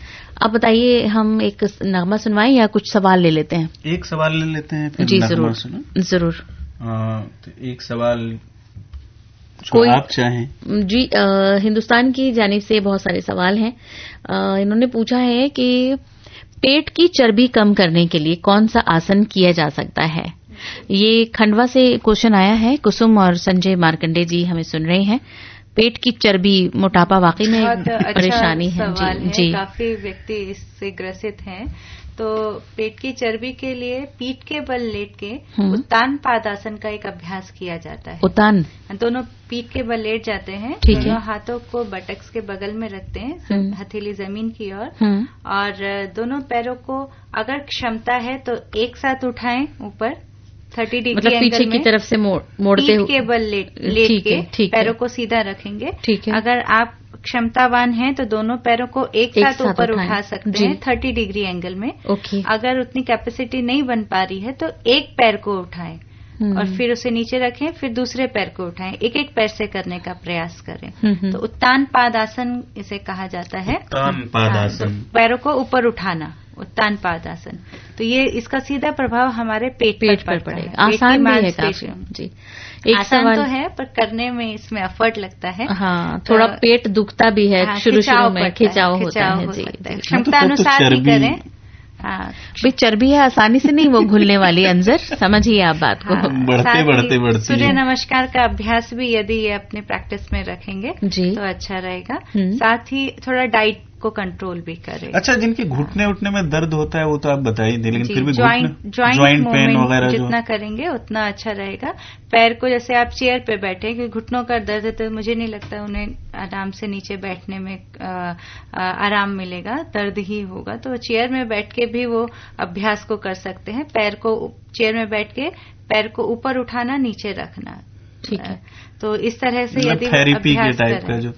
आप बताइए, हम एक नगमा सुनवाएं या कुछ सवाल ले लेते हैं? एक सवाल ले लेते हैं फिर जी जरूर जरूर। तो एक सवाल कोई आप चाहें? जी, हिंदुस्तान की जानिब से बहुत सारे सवाल हैं। इन्होंने पूछा है कि पेट की चर्बी कम करने के लिए कौन सा आसन किया जा सकता है। ये खंडवा से क्वेश्चन आया है। कुसुम और संजय मार्कंडे जी हमें सुन रहे हैं। पेट की चर्बी, मोटापा वाकई में परेशानी है। जी, काफी व्यक्ति इससे ग्रसित हैं। तो पेट की चर्बी के लिए पीठ के बल लेट के उत्तान पादासन का एक अभ्यास किया जाता है। उत्तान, दोनों पीठ के बल लेट जाते हैं, दोनों हाथों को बटक्स के बगल में रखते हैं, हथेली जमीन की ओर, और दोनों पैरों को अगर क्षमता है तो एक साथ उठाएं ऊपर 30 डिग्री मतलब पीछे की तरफ से मोड़ते हुए के बल लेट के पैरों को सीधा रखेंगे। ठीक है। अगर आप क्षमतावान हैं तो दोनों पैरों को एक साथ ऊपर उठा सकते हैं 30 डिग्री एंगल में। ओके। अगर उतनी कैपेसिटी नहीं बन पा रही है तो एक पैर को उठाएं और फिर उसे नीचे रखें, फिर दूसरे पैर को उठाएं। एक एक पैर से करने का प्रयास करें। तो उत्तान पादासन इसे कहा जाता है। उत्तान पादासन, तो पैरों को ऊपर उठाना, उत्तान पादासन। तो ये इसका सीधा प्रभाव हमारे पेट पर पड़ेगा। आसान भी है काफी। जी, एक आसान तो है पर करने में इसमें एफर्ट लगता है। हाँ, थोड़ा पेट दुखता भी है शुरू में, खिंचाव होता है। जी, क्षमता अनुसार ही करें। हाँ, भाई चर्बी है, आसानी से नहीं वो घुलने वाली। अंजर समझिए आप बात को। बढ़ते सूर्य नमस्कार का अभ्यास भी यदि ये अपने प्रैक्टिस में रखेंगे तो अच्छा रहेगा। साथ ही थोड़ा डाइट को कंट्रोल भी करें। अच्छा, जिनके घुटने उठने में दर्द होता है वो तो आप बताइए, लेकिन फिर भी ज्वाइंट पेन वगैरह जितना करेंगे उतना अच्छा रहेगा। पैर को जैसे आप चेयर पे बैठे, क्योंकि घुटनों का दर्द है तो मुझे नहीं लगता उन्हें आराम से नीचे बैठने में आराम मिलेगा, दर्द ही होगा। तो चेयर में बैठ के भी वो अभ्यास को कर सकते हैं। पैर को चेयर में बैठ के पैर को ऊपर उठाना, नीचे रखना। ठीक है। तो इस तरह से यदि थेरेपी के टाइप का जो,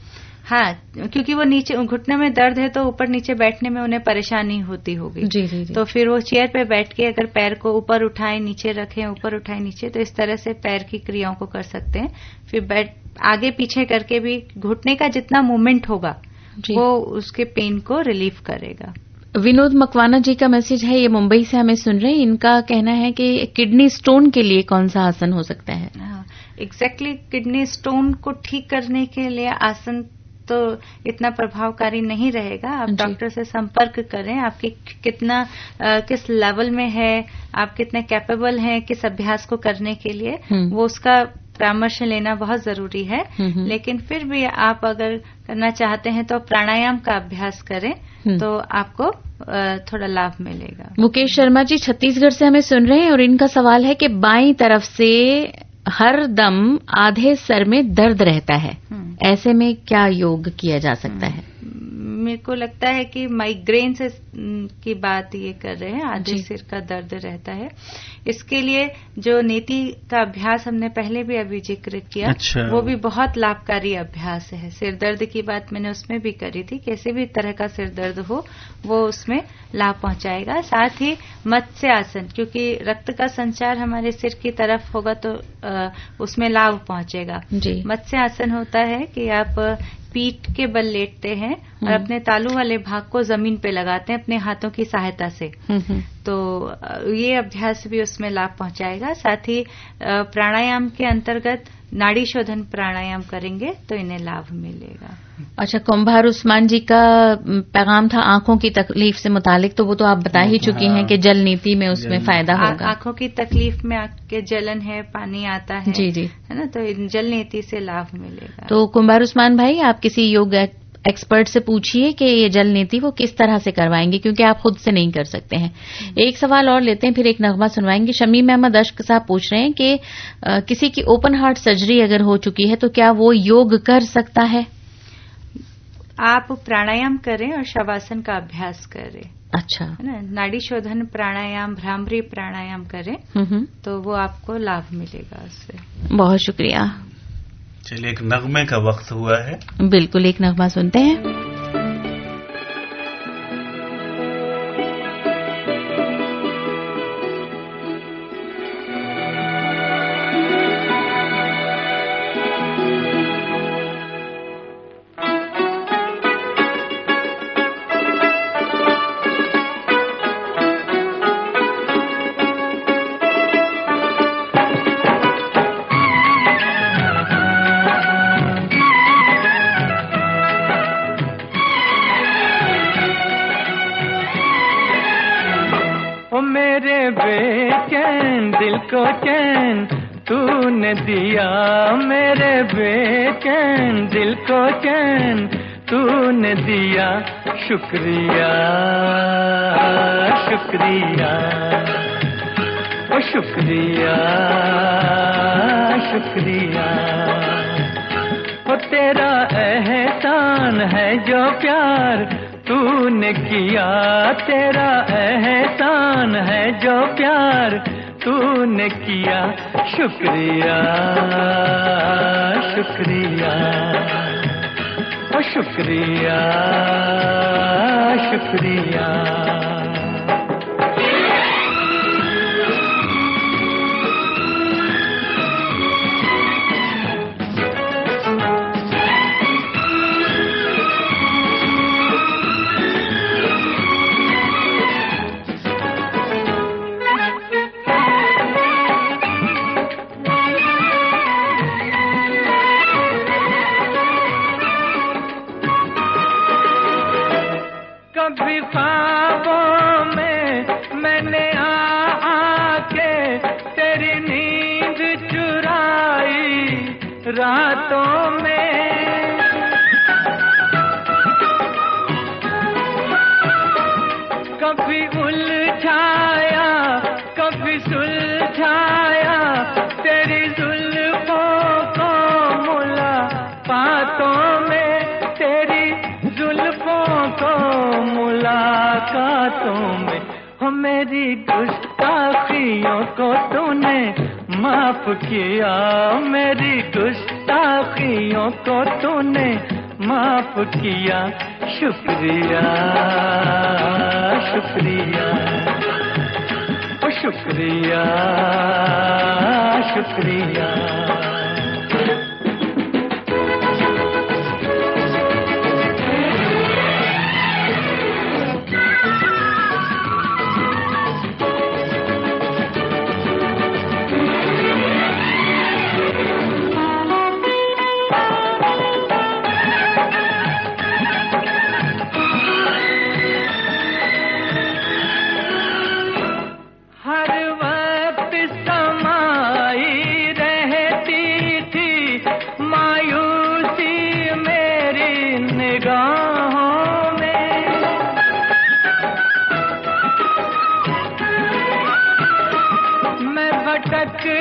हाँ, क्योंकि वो नीचे घुटने में दर्द है तो ऊपर नीचे बैठने में उन्हें परेशानी होती होगी। जी, जी, जी। तो फिर वो चेयर पे बैठ के अगर पैर को ऊपर उठाएं, नीचे रखें, ऊपर उठाएं, नीचे, तो इस तरह से पैर की क्रियाओं को कर सकते हैं। फिर आगे पीछे करके भी घुटने का जितना मूवमेंट होगा वो उसके पेन को रिलीफ करेगा। विनोद मकवाना जी का मैसेज है, ये मुंबई से हमें सुन रहे हैं। इनका कहना है कि किडनी स्टोन के लिए कौन सा आसन हो सकता है? एग्जैक्टली, किडनी स्टोन को ठीक करने के लिए आसन तो इतना प्रभावकारी नहीं रहेगा। आप डॉक्टर से संपर्क करें, आपकी कितना किस लेवल में है, आप कितने कैपेबल हैं किस अभ्यास को करने के लिए, वो उसका परामर्श लेना बहुत जरूरी है। लेकिन फिर भी आप अगर करना चाहते हैं तो प्राणायाम का अभ्यास करें तो आपको थोड़ा लाभ मिलेगा। मुकेश शर्मा जी छत्तीसगढ़ से हमें सुन रहे हैं और इनका सवाल है कि बाईं तरफ से हर दम आधे सर में दर्द रहता है, ऐसे में क्या योग किया जा सकता है? मेरे को लगता है कि माइग्रेन से की बात ये कर रहे हैं, आधे सिर का दर्द रहता है। इसके लिए जो नेति का अभ्यास हमने पहले भी अभी जिक्र किया, वो भी बहुत लाभकारी अभ्यास है। सिर दर्द की बात मैंने उसमें भी करी थी, कैसे भी तरह का सिर दर्द हो वो उसमें लाभ पहुंचाएगा। साथ ही मत्स्य आसन, क्योंकि रक्त का संचार हमारे सिर की तरफ होगा तो उसमें लाभ पहुंचेगा। मत्स्य आसन होता है कि आप पीठ के बल लेटते हैं और अपने तालू वाले भाग को जमीन पे लगाते हैं अपने हाथों की सहायता से, तो ये अभ्यास भी उसमें लाभ पहुंचाएगा। साथ ही प्राणायाम के अंतर्गत नाड़ी शोधन प्राणायाम करेंगे तो इन्हें लाभ मिलेगा। अच्छा, कुंभार उस्मान जी का पैगाम था आंखों की तकलीफ से मुतालिक, तो वो तो आप बता ही चुकी हैं कि जल नीति में उसमें फायदा होगा। आंखों की तकलीफ में आंख के जलन है, पानी आता है, जी है ना, तो जल नीति से लाभ मिलेगा। तो कुंभार उस्मान भाई, आप किसी योग एक्सपर्ट से पूछिए कि ये जल नीति वो किस तरह से करवाएंगे, क्योंकि आप खुद से नहीं कर सकते हैं। एक सवाल और लेते हैं, फिर एक नगमा सुनवाएंगे। शमीम अहमद अश्क साहब पूछ रहे हैं कि किसी की ओपन हार्ट सर्जरी अगर हो चुकी है तो क्या वो योग कर सकता है? आप प्राणायाम करें और शवासन का अभ्यास करें। अच्छा, है ना, नाड़ी शोधन प्राणायाम, भ्रामरी प्राणायाम करें तो वो आपको लाभ मिलेगा उससे। बहुत शुक्रिया। चलिए, एक नगमे का वक्त हुआ है। बिल्कुल, एक नगमा सुनते हैं। बेचैन दिल को चैन तूने दिया, मेरे बेचैन दिल को चैन तूने दिया। शुक्रिया शुक्रिया ओ शुक्रिया शुक्रिया, ओ तेरा एहसान है जो प्यार तूने किया, तेरा एहसान है जो प्यार तूने किया। शुक्रिया शुक्रिया ओ शुक्रिया शुक्रिया। कभी ख्वाबों में मैंने आके तेरी नींद चुराई, रातों में कभी उलझाया कभी सुलझाया तेरी जुल्फों को मुलाकातों में, तेरी जुल्फों को मुलाकातों में। हो मेरी गुस्ताखियों को तूने माफ किया, मेरी गुस्ताखियों को तूने माफ किया। शुक्रिया शुक्रिया ओ शुक्रिया शुक्रिया।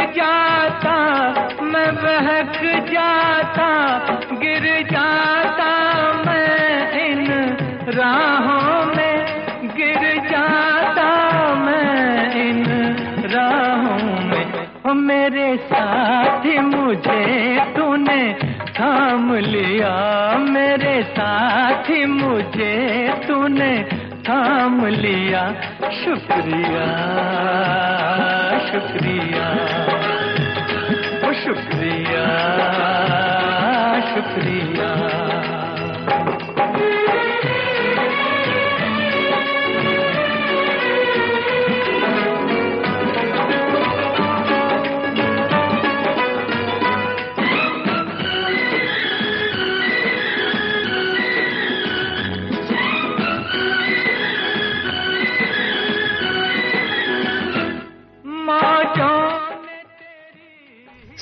जाता मैं बहक जाता, गिर जाता मैं इन ही मुझे तूने थाम लिया, मेरे साथ ही मुझे तूने थाम लिया। शुक्रिया शुक्रिया ओ शुक्रिया शुक्रिया।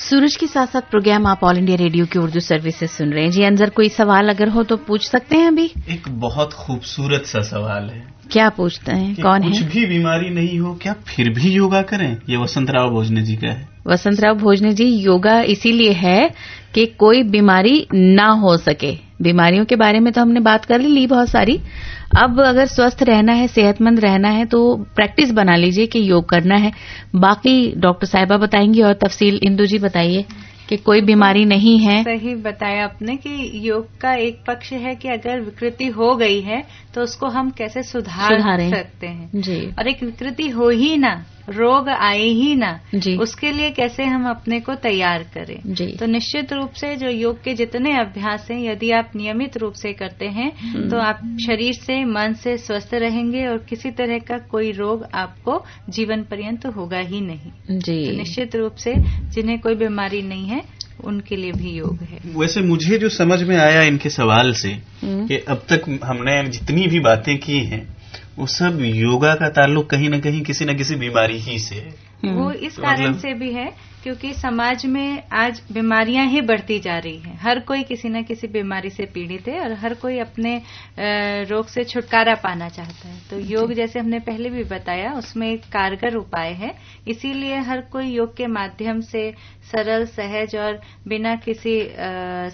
सूरज के साथ साथ प्रोग्राम आप ऑल इंडिया रेडियो की उर्दू सर्विस से सुन रहे हैं। जी अंजर, कोई सवाल अगर हो तो पूछ सकते हैं अभी। एक बहुत खूबसूरत सा सवाल है। क्या पूछते हैं? कौन है? कुछ भी बीमारी नहीं हो क्या फिर भी योगा करें? ये वसंतराव भोजने जी का है। वसंतराव भोजने जी, योगा इसीलिए है कि कोई बीमारी ना हो सके। बीमारियों के बारे में तो हमने बात कर ली बहुत सारी। अब अगर स्वस्थ रहना है, सेहतमंद रहना है तो प्रैक्टिस बना लीजिए कि योग करना है। बाकी डॉक्टर साहिबा बताएंगी और तफसील। इंदु जी बताइए कि कोई बीमारी नहीं है। सही बताया आपने कि योग का एक पक्ष है कि अगर विकृति हो गई है तो उसको हम कैसे सुधार सकते हैं जी। और एक विकृति हो ही ना, रोग आए ही ना जी, उसके लिए कैसे हम अपने को तैयार करें जी। तो निश्चित रूप से जो योग के जितने अभ्यास हैं, यदि आप नियमित रूप से करते हैं तो आप शरीर से, मन से स्वस्थ रहेंगे और किसी तरह का कोई रोग आपको जीवन पर्यंत होगा ही नहीं जी। तो निश्चित रूप से जिन्हें कोई बीमारी नहीं है उनके लिए भी योग है। वैसे मुझे जो समझ में आया इनके सवाल से कि अब तक हमने जितनी भी बातें की हैं वो सब योगा का ताल्लुक कहीं न कहीं किसी न किसी बीमारी ही से है। वो इस कारण से भी है क्योंकि समाज में आज बीमारियां ही बढ़ती जा रही हैं। हर कोई किसी न किसी बीमारी से पीड़ित है और हर कोई अपने रोग से छुटकारा पाना चाहता है। तो योग, जैसे हमने पहले भी बताया, उसमें एक कारगर उपाय है। इसीलिए हर कोई योग के माध्यम से सरल, सहज और बिना किसी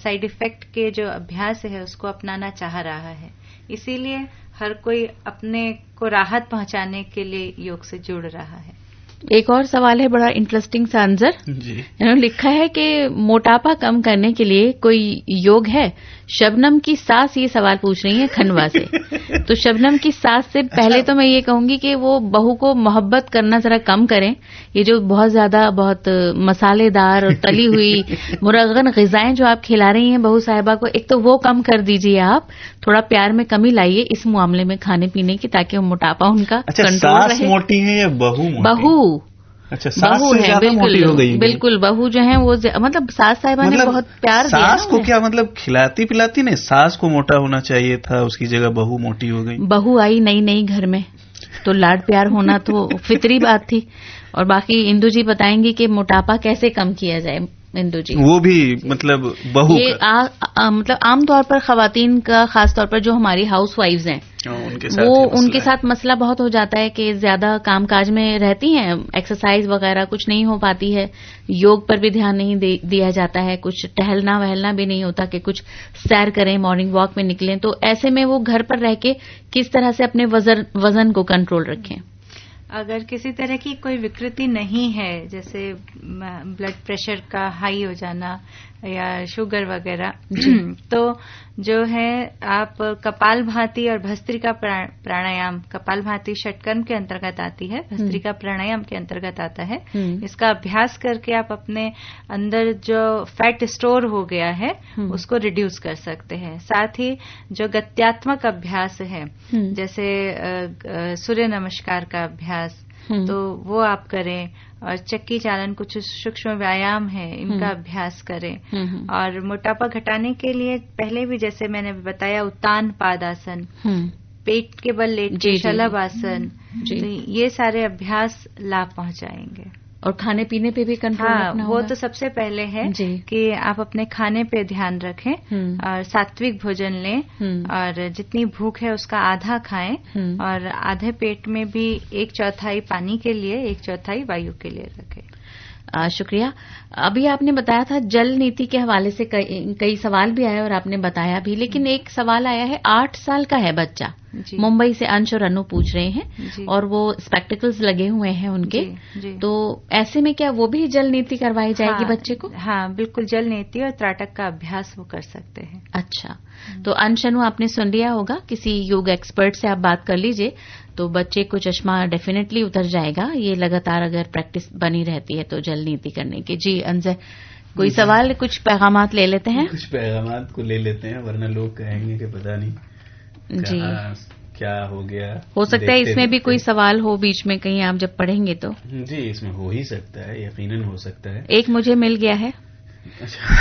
साइड इफेक्ट के जो अभ्यास है उसको अपनाना चाह रहा है। इसीलिए हर कोई अपने को राहत पहुंचाने के लिए योग से जुड़ रहा है। एक और सवाल है बड़ा इंटरेस्टिंग सा अंजर जी। इन्होंने लिखा है कि मोटापा कम करने के लिए कोई योग है? शबनम की सास ये सवाल पूछ रही है खंडवा से। तो शबनम की सास से पहले तो मैं ये कहूंगी कि वो बहू को मोहब्बत करना जरा कम करें। ये जो बहुत ज्यादा बहुत मसालेदार और तली हुई मुरगन ग़िज़ाएं जो आप खिला रही हैं बहू साहिबा को, एक तो वो कम कर दीजिए। आप थोड़ा प्यार में कमी लाइए इस मामले में खाने पीने की, ताकि वो मोटापा उनका कंट्रोल रहे। मोटी है या बहू? बहू अच्छा, सास से ज्यादा मोटी हो गई? बिल्कुल, बहू जो है वो मतलब सास साहिबा ने बहुत प्यार दिया। सास को क्या मतलब खिलाती पिलाती नहीं? सास को मोटा होना चाहिए था, उसकी जगह बहू मोटी हो गई। बहू आई नई नई घर में तो लाड प्यार होना तो फितरी बात थी। और बाकी इंदु जी बताएंगी कि मोटापा कैसे कम किया जाए। इंदु जी, वो भी मतलब बहू ये मतलब आमतौर पर खवातीन का, खासतौर पर जो हमारी हाउस वाइफ्स हैं उनके साथ मसला बहुत हो जाता है कि ज्यादा कामकाज में रहती हैं, एक्सरसाइज वगैरह कुछ नहीं हो पाती है, योग पर भी ध्यान नहीं दिया जाता है, कुछ टहलना वहलना भी नहीं होता कि कुछ सैर करें, मॉर्निंग वॉक में निकलें। तो ऐसे में वो घर पर रह के किस तरह से अपने वजन को कंट्रोल रखें? अगर किसी तरह की कोई विकृति नहीं है, जैसे ब्लड प्रेशर का हाई हो जाना या शुगर वगैरह, तो जो है आप कपालभाति और भस्त्रिका प्राणायाम, कपालभाति षटकर्म के अंतर्गत आती है, भस्त्रिका प्राणायाम के अंतर्गत आता है। इसका अभ्यास करके आप अपने अंदर जो फैट स्टोर हो गया है उसको रिड्यूस कर सकते हैं। साथ ही जो गत्यात्मक अभ्यास है, जैसे सूर्य नमस्कार का अभ्यास, तो वो आप करें, और चक्की चालन, कुछ सूक्ष्म व्यायाम है, इनका अभ्यास करें। और मोटापा घटाने के लिए पहले भी जैसे मैंने बताया, उत्तान पादासन, पेट के बल लेट के शलभ आसन, तो ये सारे अभ्यास लाभ पहुंचाएंगे। और खाने पीने पे भी कंट्रोल रखना वो तो सबसे पहले है कि आप अपने खाने पे ध्यान रखें और सात्विक भोजन लें और जितनी भूख है उसका आधा खाएं और आधे पेट में भी 1/4 पानी के लिए 1/4 वायु के लिए रखें। शुक्रिया। अभी आपने बताया था जल नीति के हवाले से कई सवाल भी आए और आपने बताया भी, लेकिन एक सवाल आया है, 8 साल का है बच्चा, मुंबई से अंश और अनु पूछ रहे हैं और वो स्पेक्टिकल्स लगे हुए हैं उनके, तो ऐसे में क्या वो भी जल नीति करवाई जाएगी बच्चे को? हाँ, बिल्कुल, जल नीति और त्राटक का अभ्यास वो कर सकते हैं। अच्छा, तो अंश अनु आपने सुन लिया होगा, किसी योग एक्सपर्ट से आप बात कर लीजिए तो बच्चे को चश्मा डेफिनेटली उतर जाएगा, ये लगातार अगर प्रैक्टिस बनी रहती है तो जल नीति करने की। जी अंजय, कोई सवाल, कुछ पैगामात ले लेते हैं? कुछ पैगामात को ले लेते हैं, वरना लोग कहेंगे कि पता नहीं जी क्या हो गया। हो सकता है इसमें भी कोई सवाल हो बीच में कहीं आप जब पढ़ेंगे तो। जी, इसमें हो ही सकता है, यकीनन हो सकता है। एक मुझे मिल गया है,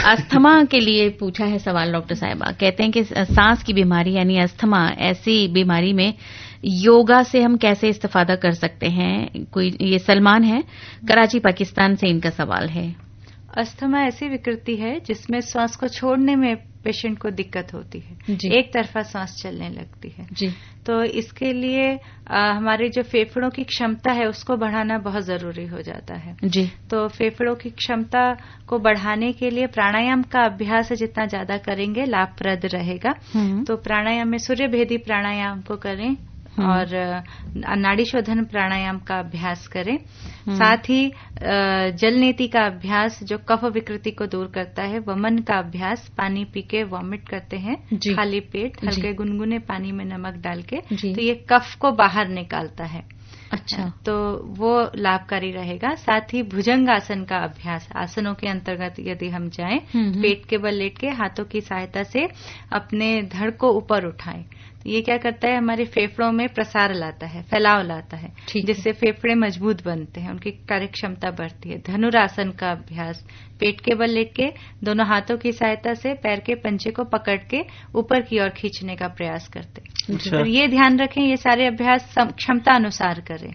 अस्थमा के लिए पूछा है सवाल डॉक्टर साहिबा। कहते हैं कि सांस की बीमारी यानी अस्थमा, ऐसी बीमारी में योगा से हम कैसे इस्तेफादा कर सकते हैं? कोई, ये सलमान है कराची पाकिस्तान से, इनका सवाल है। अस्थमा ऐसी विकृति है जिसमें श्वास को छोड़ने में पेशेंट को दिक्कत होती है, एक तरफा सांस चलने लगती है जी। तो इसके लिए हमारे जो फेफड़ों की क्षमता है उसको बढ़ाना बहुत जरूरी हो जाता है जी। तो फेफड़ों की क्षमता को बढ़ाने के लिए प्राणायाम का अभ्यास जितना ज्यादा करेंगे लाभप्रद रहेगा। तो प्राणायाम में सूर्यभेदी प्राणायाम को करें और नाड़ी शोधन प्राणायाम का अभ्यास करें। साथ ही जल नीति का अभ्यास जो कफ विकृति को दूर करता है, वमन का अभ्यास, पानी पी के वॉमिट करते हैं खाली पेट, हल्के गुनगुने पानी में नमक डाल के, तो ये कफ को बाहर निकालता है। अच्छा, तो वो लाभकारी रहेगा। साथ ही भुजंगासन का अभ्यास, आसनों के अंतर्गत यदि हम जाएं, पेट के बल लेट के हाथों की सहायता से अपने धड़ को ऊपर उठाएं, तो ये क्या करता है, हमारे फेफड़ों में प्रसार लाता है, फैलाव लाता है, जिससे फेफड़े मजबूत बनते हैं, उनकी कार्यक्षमता बढ़ती है। धनुरासन का अभ्यास, पेट के बल लेट के दोनों हाथों की सहायता से पैर के पंजे को पकड़ के ऊपर की ओर खींचने का प्रयास करते हैं। तो ये ध्यान रखें, ये सारे अभ्यास क्षमता अनुसार करें,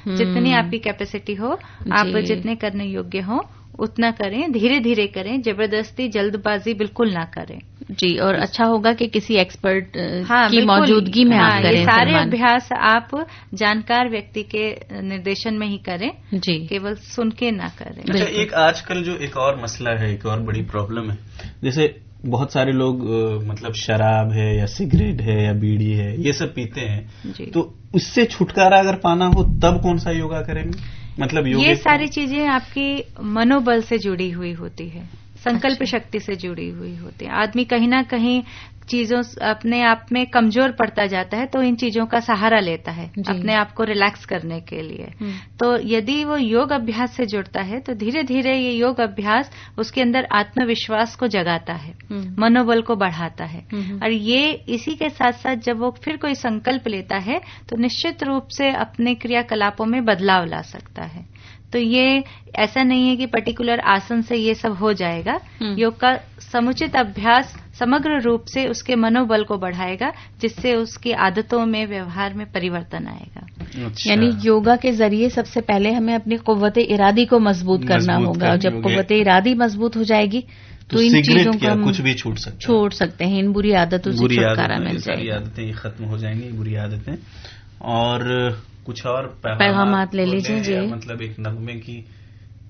जितनी आपकी कैपेसिटी हो, आप जितने करने योग्य हो उतना करें, धीरे धीरे करें, जबरदस्ती जल्दबाजी बिल्कुल ना करें जी। और अच्छा होगा कि किसी एक्सपर्ट की मौजूदगी में आप करें। ये सारे अभ्यास आप जानकार व्यक्ति के निर्देशन में ही करें जी, केवल सुन के ना करें। अच्छा, एक आजकल जो एक और मसला है, एक और बड़ी प्रॉब्लम है, जैसे बहुत सारे लोग मतलब शराब है या सिगरेट है या बीड़ी है, ये सब पीते हैं, तो उससे छुटकारा अगर पाना हो तब कौन सा योगा करेंगे? मतलब ये सारी चीजें आपकी मनोबल से जुड़ी हुई होती है, संकल्प शक्ति से जुड़ी हुई होती है। आदमी कहीं ना कहीं चीजों अपने आप में कमजोर पड़ता जाता है, तो इन चीजों का सहारा लेता है अपने आप को रिलैक्स करने के लिए। तो यदि वो योग अभ्यास से जुड़ता है तो धीरे धीरे ये योग अभ्यास उसके अंदर आत्मविश्वास को जगाता है, मनोबल को बढ़ाता है। और ये इसी के साथ साथ जब वो फिर कोई संकल्प लेता है तो निश्चित रूप से अपने क्रियाकलापों में बदलाव ला सकता है। तो ये ऐसा नहीं है कि पर्टिकुलर आसन से ये सब हो जाएगा। योग का समुचित अभ्यास समग्र रूप से उसके मनोबल को बढ़ाएगा, जिससे उसकी आदतों में, व्यवहार में परिवर्तन आएगा। अच्छा। यानी योगा के जरिए सबसे पहले हमें अपनी कुव्वत इरादी को मजबूत करना होगा, और जब कुव्वत इरादी मजबूत हो जाएगी तो इन चीजों को कुछ भी छोड़ सकते हैं, इन बुरी आदतों से छुटकारा मिल जाएगा, सारी आदतें खत्म हो जाएंगी, बुरी आदतें। और कुछ और पैगामात ले लीजिए जी, मतलब एक नगमे की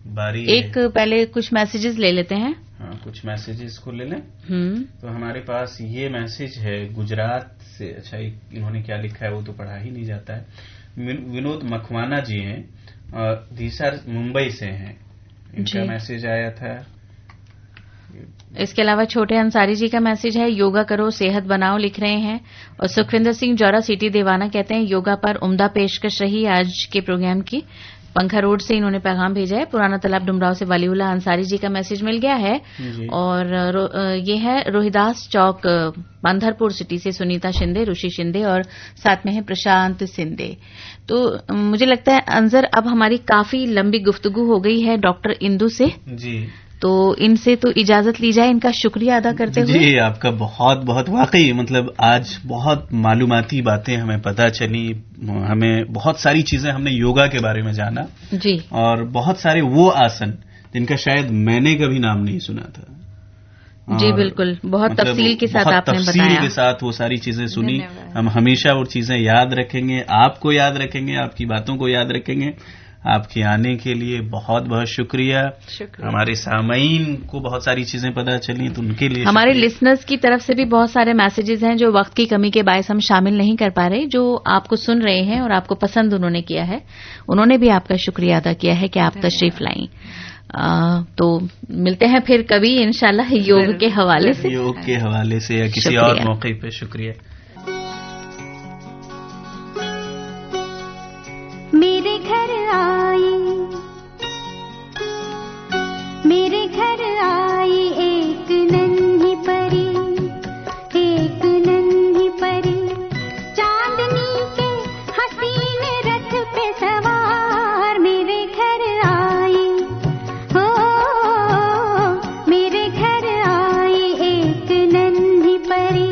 बारी एक है। पहले कुछ मैसेजेस ले लेते हैं। हाँ, कुछ मैसेजेस को ले लें। तो हमारे पास ये मैसेज है गुजरात से। अच्छा, इन्होंने क्या लिखा है वो तो पढ़ा ही नहीं जाता है। विनोद मखवाना जी हैं, दीसर मुंबई से हैं, इनका मैसेज आया था। इसके अलावा छोटे अंसारी जी का मैसेज है, योगा करो सेहत बनाओ, लिख रहे हैं। और सुखविंदर सिंह जौरा सिटी देवाना कहते हैं, योगा पर उम्दा पेशकश रही आज के प्रोग्राम की। पंखा रोड से इन्होंने पैगाम भेजा है। पुराना तालाब डुमराव से वलीउल्लाह अंसारी जी का मैसेज मिल गया है। और ये है रोहिदास चौक बंदरपुर सिटी से सुनीता शिंदे, ऋषि शिंदे और साथ में है प्रशांत सिंदे। तो मुझे लगता है अंजर अब हमारी काफी लंबी गुफ्तगू हो गई है डॉक्टर इंदु से जी, तो इनसे तो इजाजत ली जाए, इनका शुक्रिया अदा करते हुए। जी, आपका बहुत बहुत वाकई मतलब आज बहुत मालूमाती बातें हमें पता चली, हमें बहुत सारी चीजें हमने योगा के बारे में जाना जी, और बहुत सारे वो आसन जिनका शायद मैंने कभी नाम नहीं सुना था। जी बिल्कुल, बहुत तफसील के साथ आपने बताया, तफसील के साथ वो सारी चीजें सुनी। हम हमेशा वो चीजें याद रखेंगे, आपको याद रखेंगे, आपकी बातों को याद रखेंगे। आपके आने के लिए बहुत बहुत शुक्रिया। हमारे सामईन को बहुत सारी चीजें पता चली तो उनके लिए हमारे लिसनर्स की तरफ से भी बहुत सारे मैसेजेस हैं जो वक्त की कमी के बायस हम शामिल नहीं कर पा रहे, जो आपको सुन रहे हैं और आपको पसंद उन्होंने किया है, उन्होंने भी आपका शुक्रिया अदा किया है कि आप तशरीफ लाई। तो मिलते हैं फिर कभी इंशाल्लाह योग के हवाले से या किसी और मौके पे। शुक्रिया। मेरे घर आई एक नन्ही परी चांदनी के हसीन रथ पे सवार। मेरे घर आई, हो मेरे घर आई एक नन्ही परी।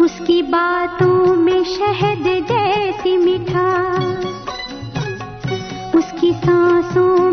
उसकी बातों में शहद जैसी मिठास, उसकी सांसों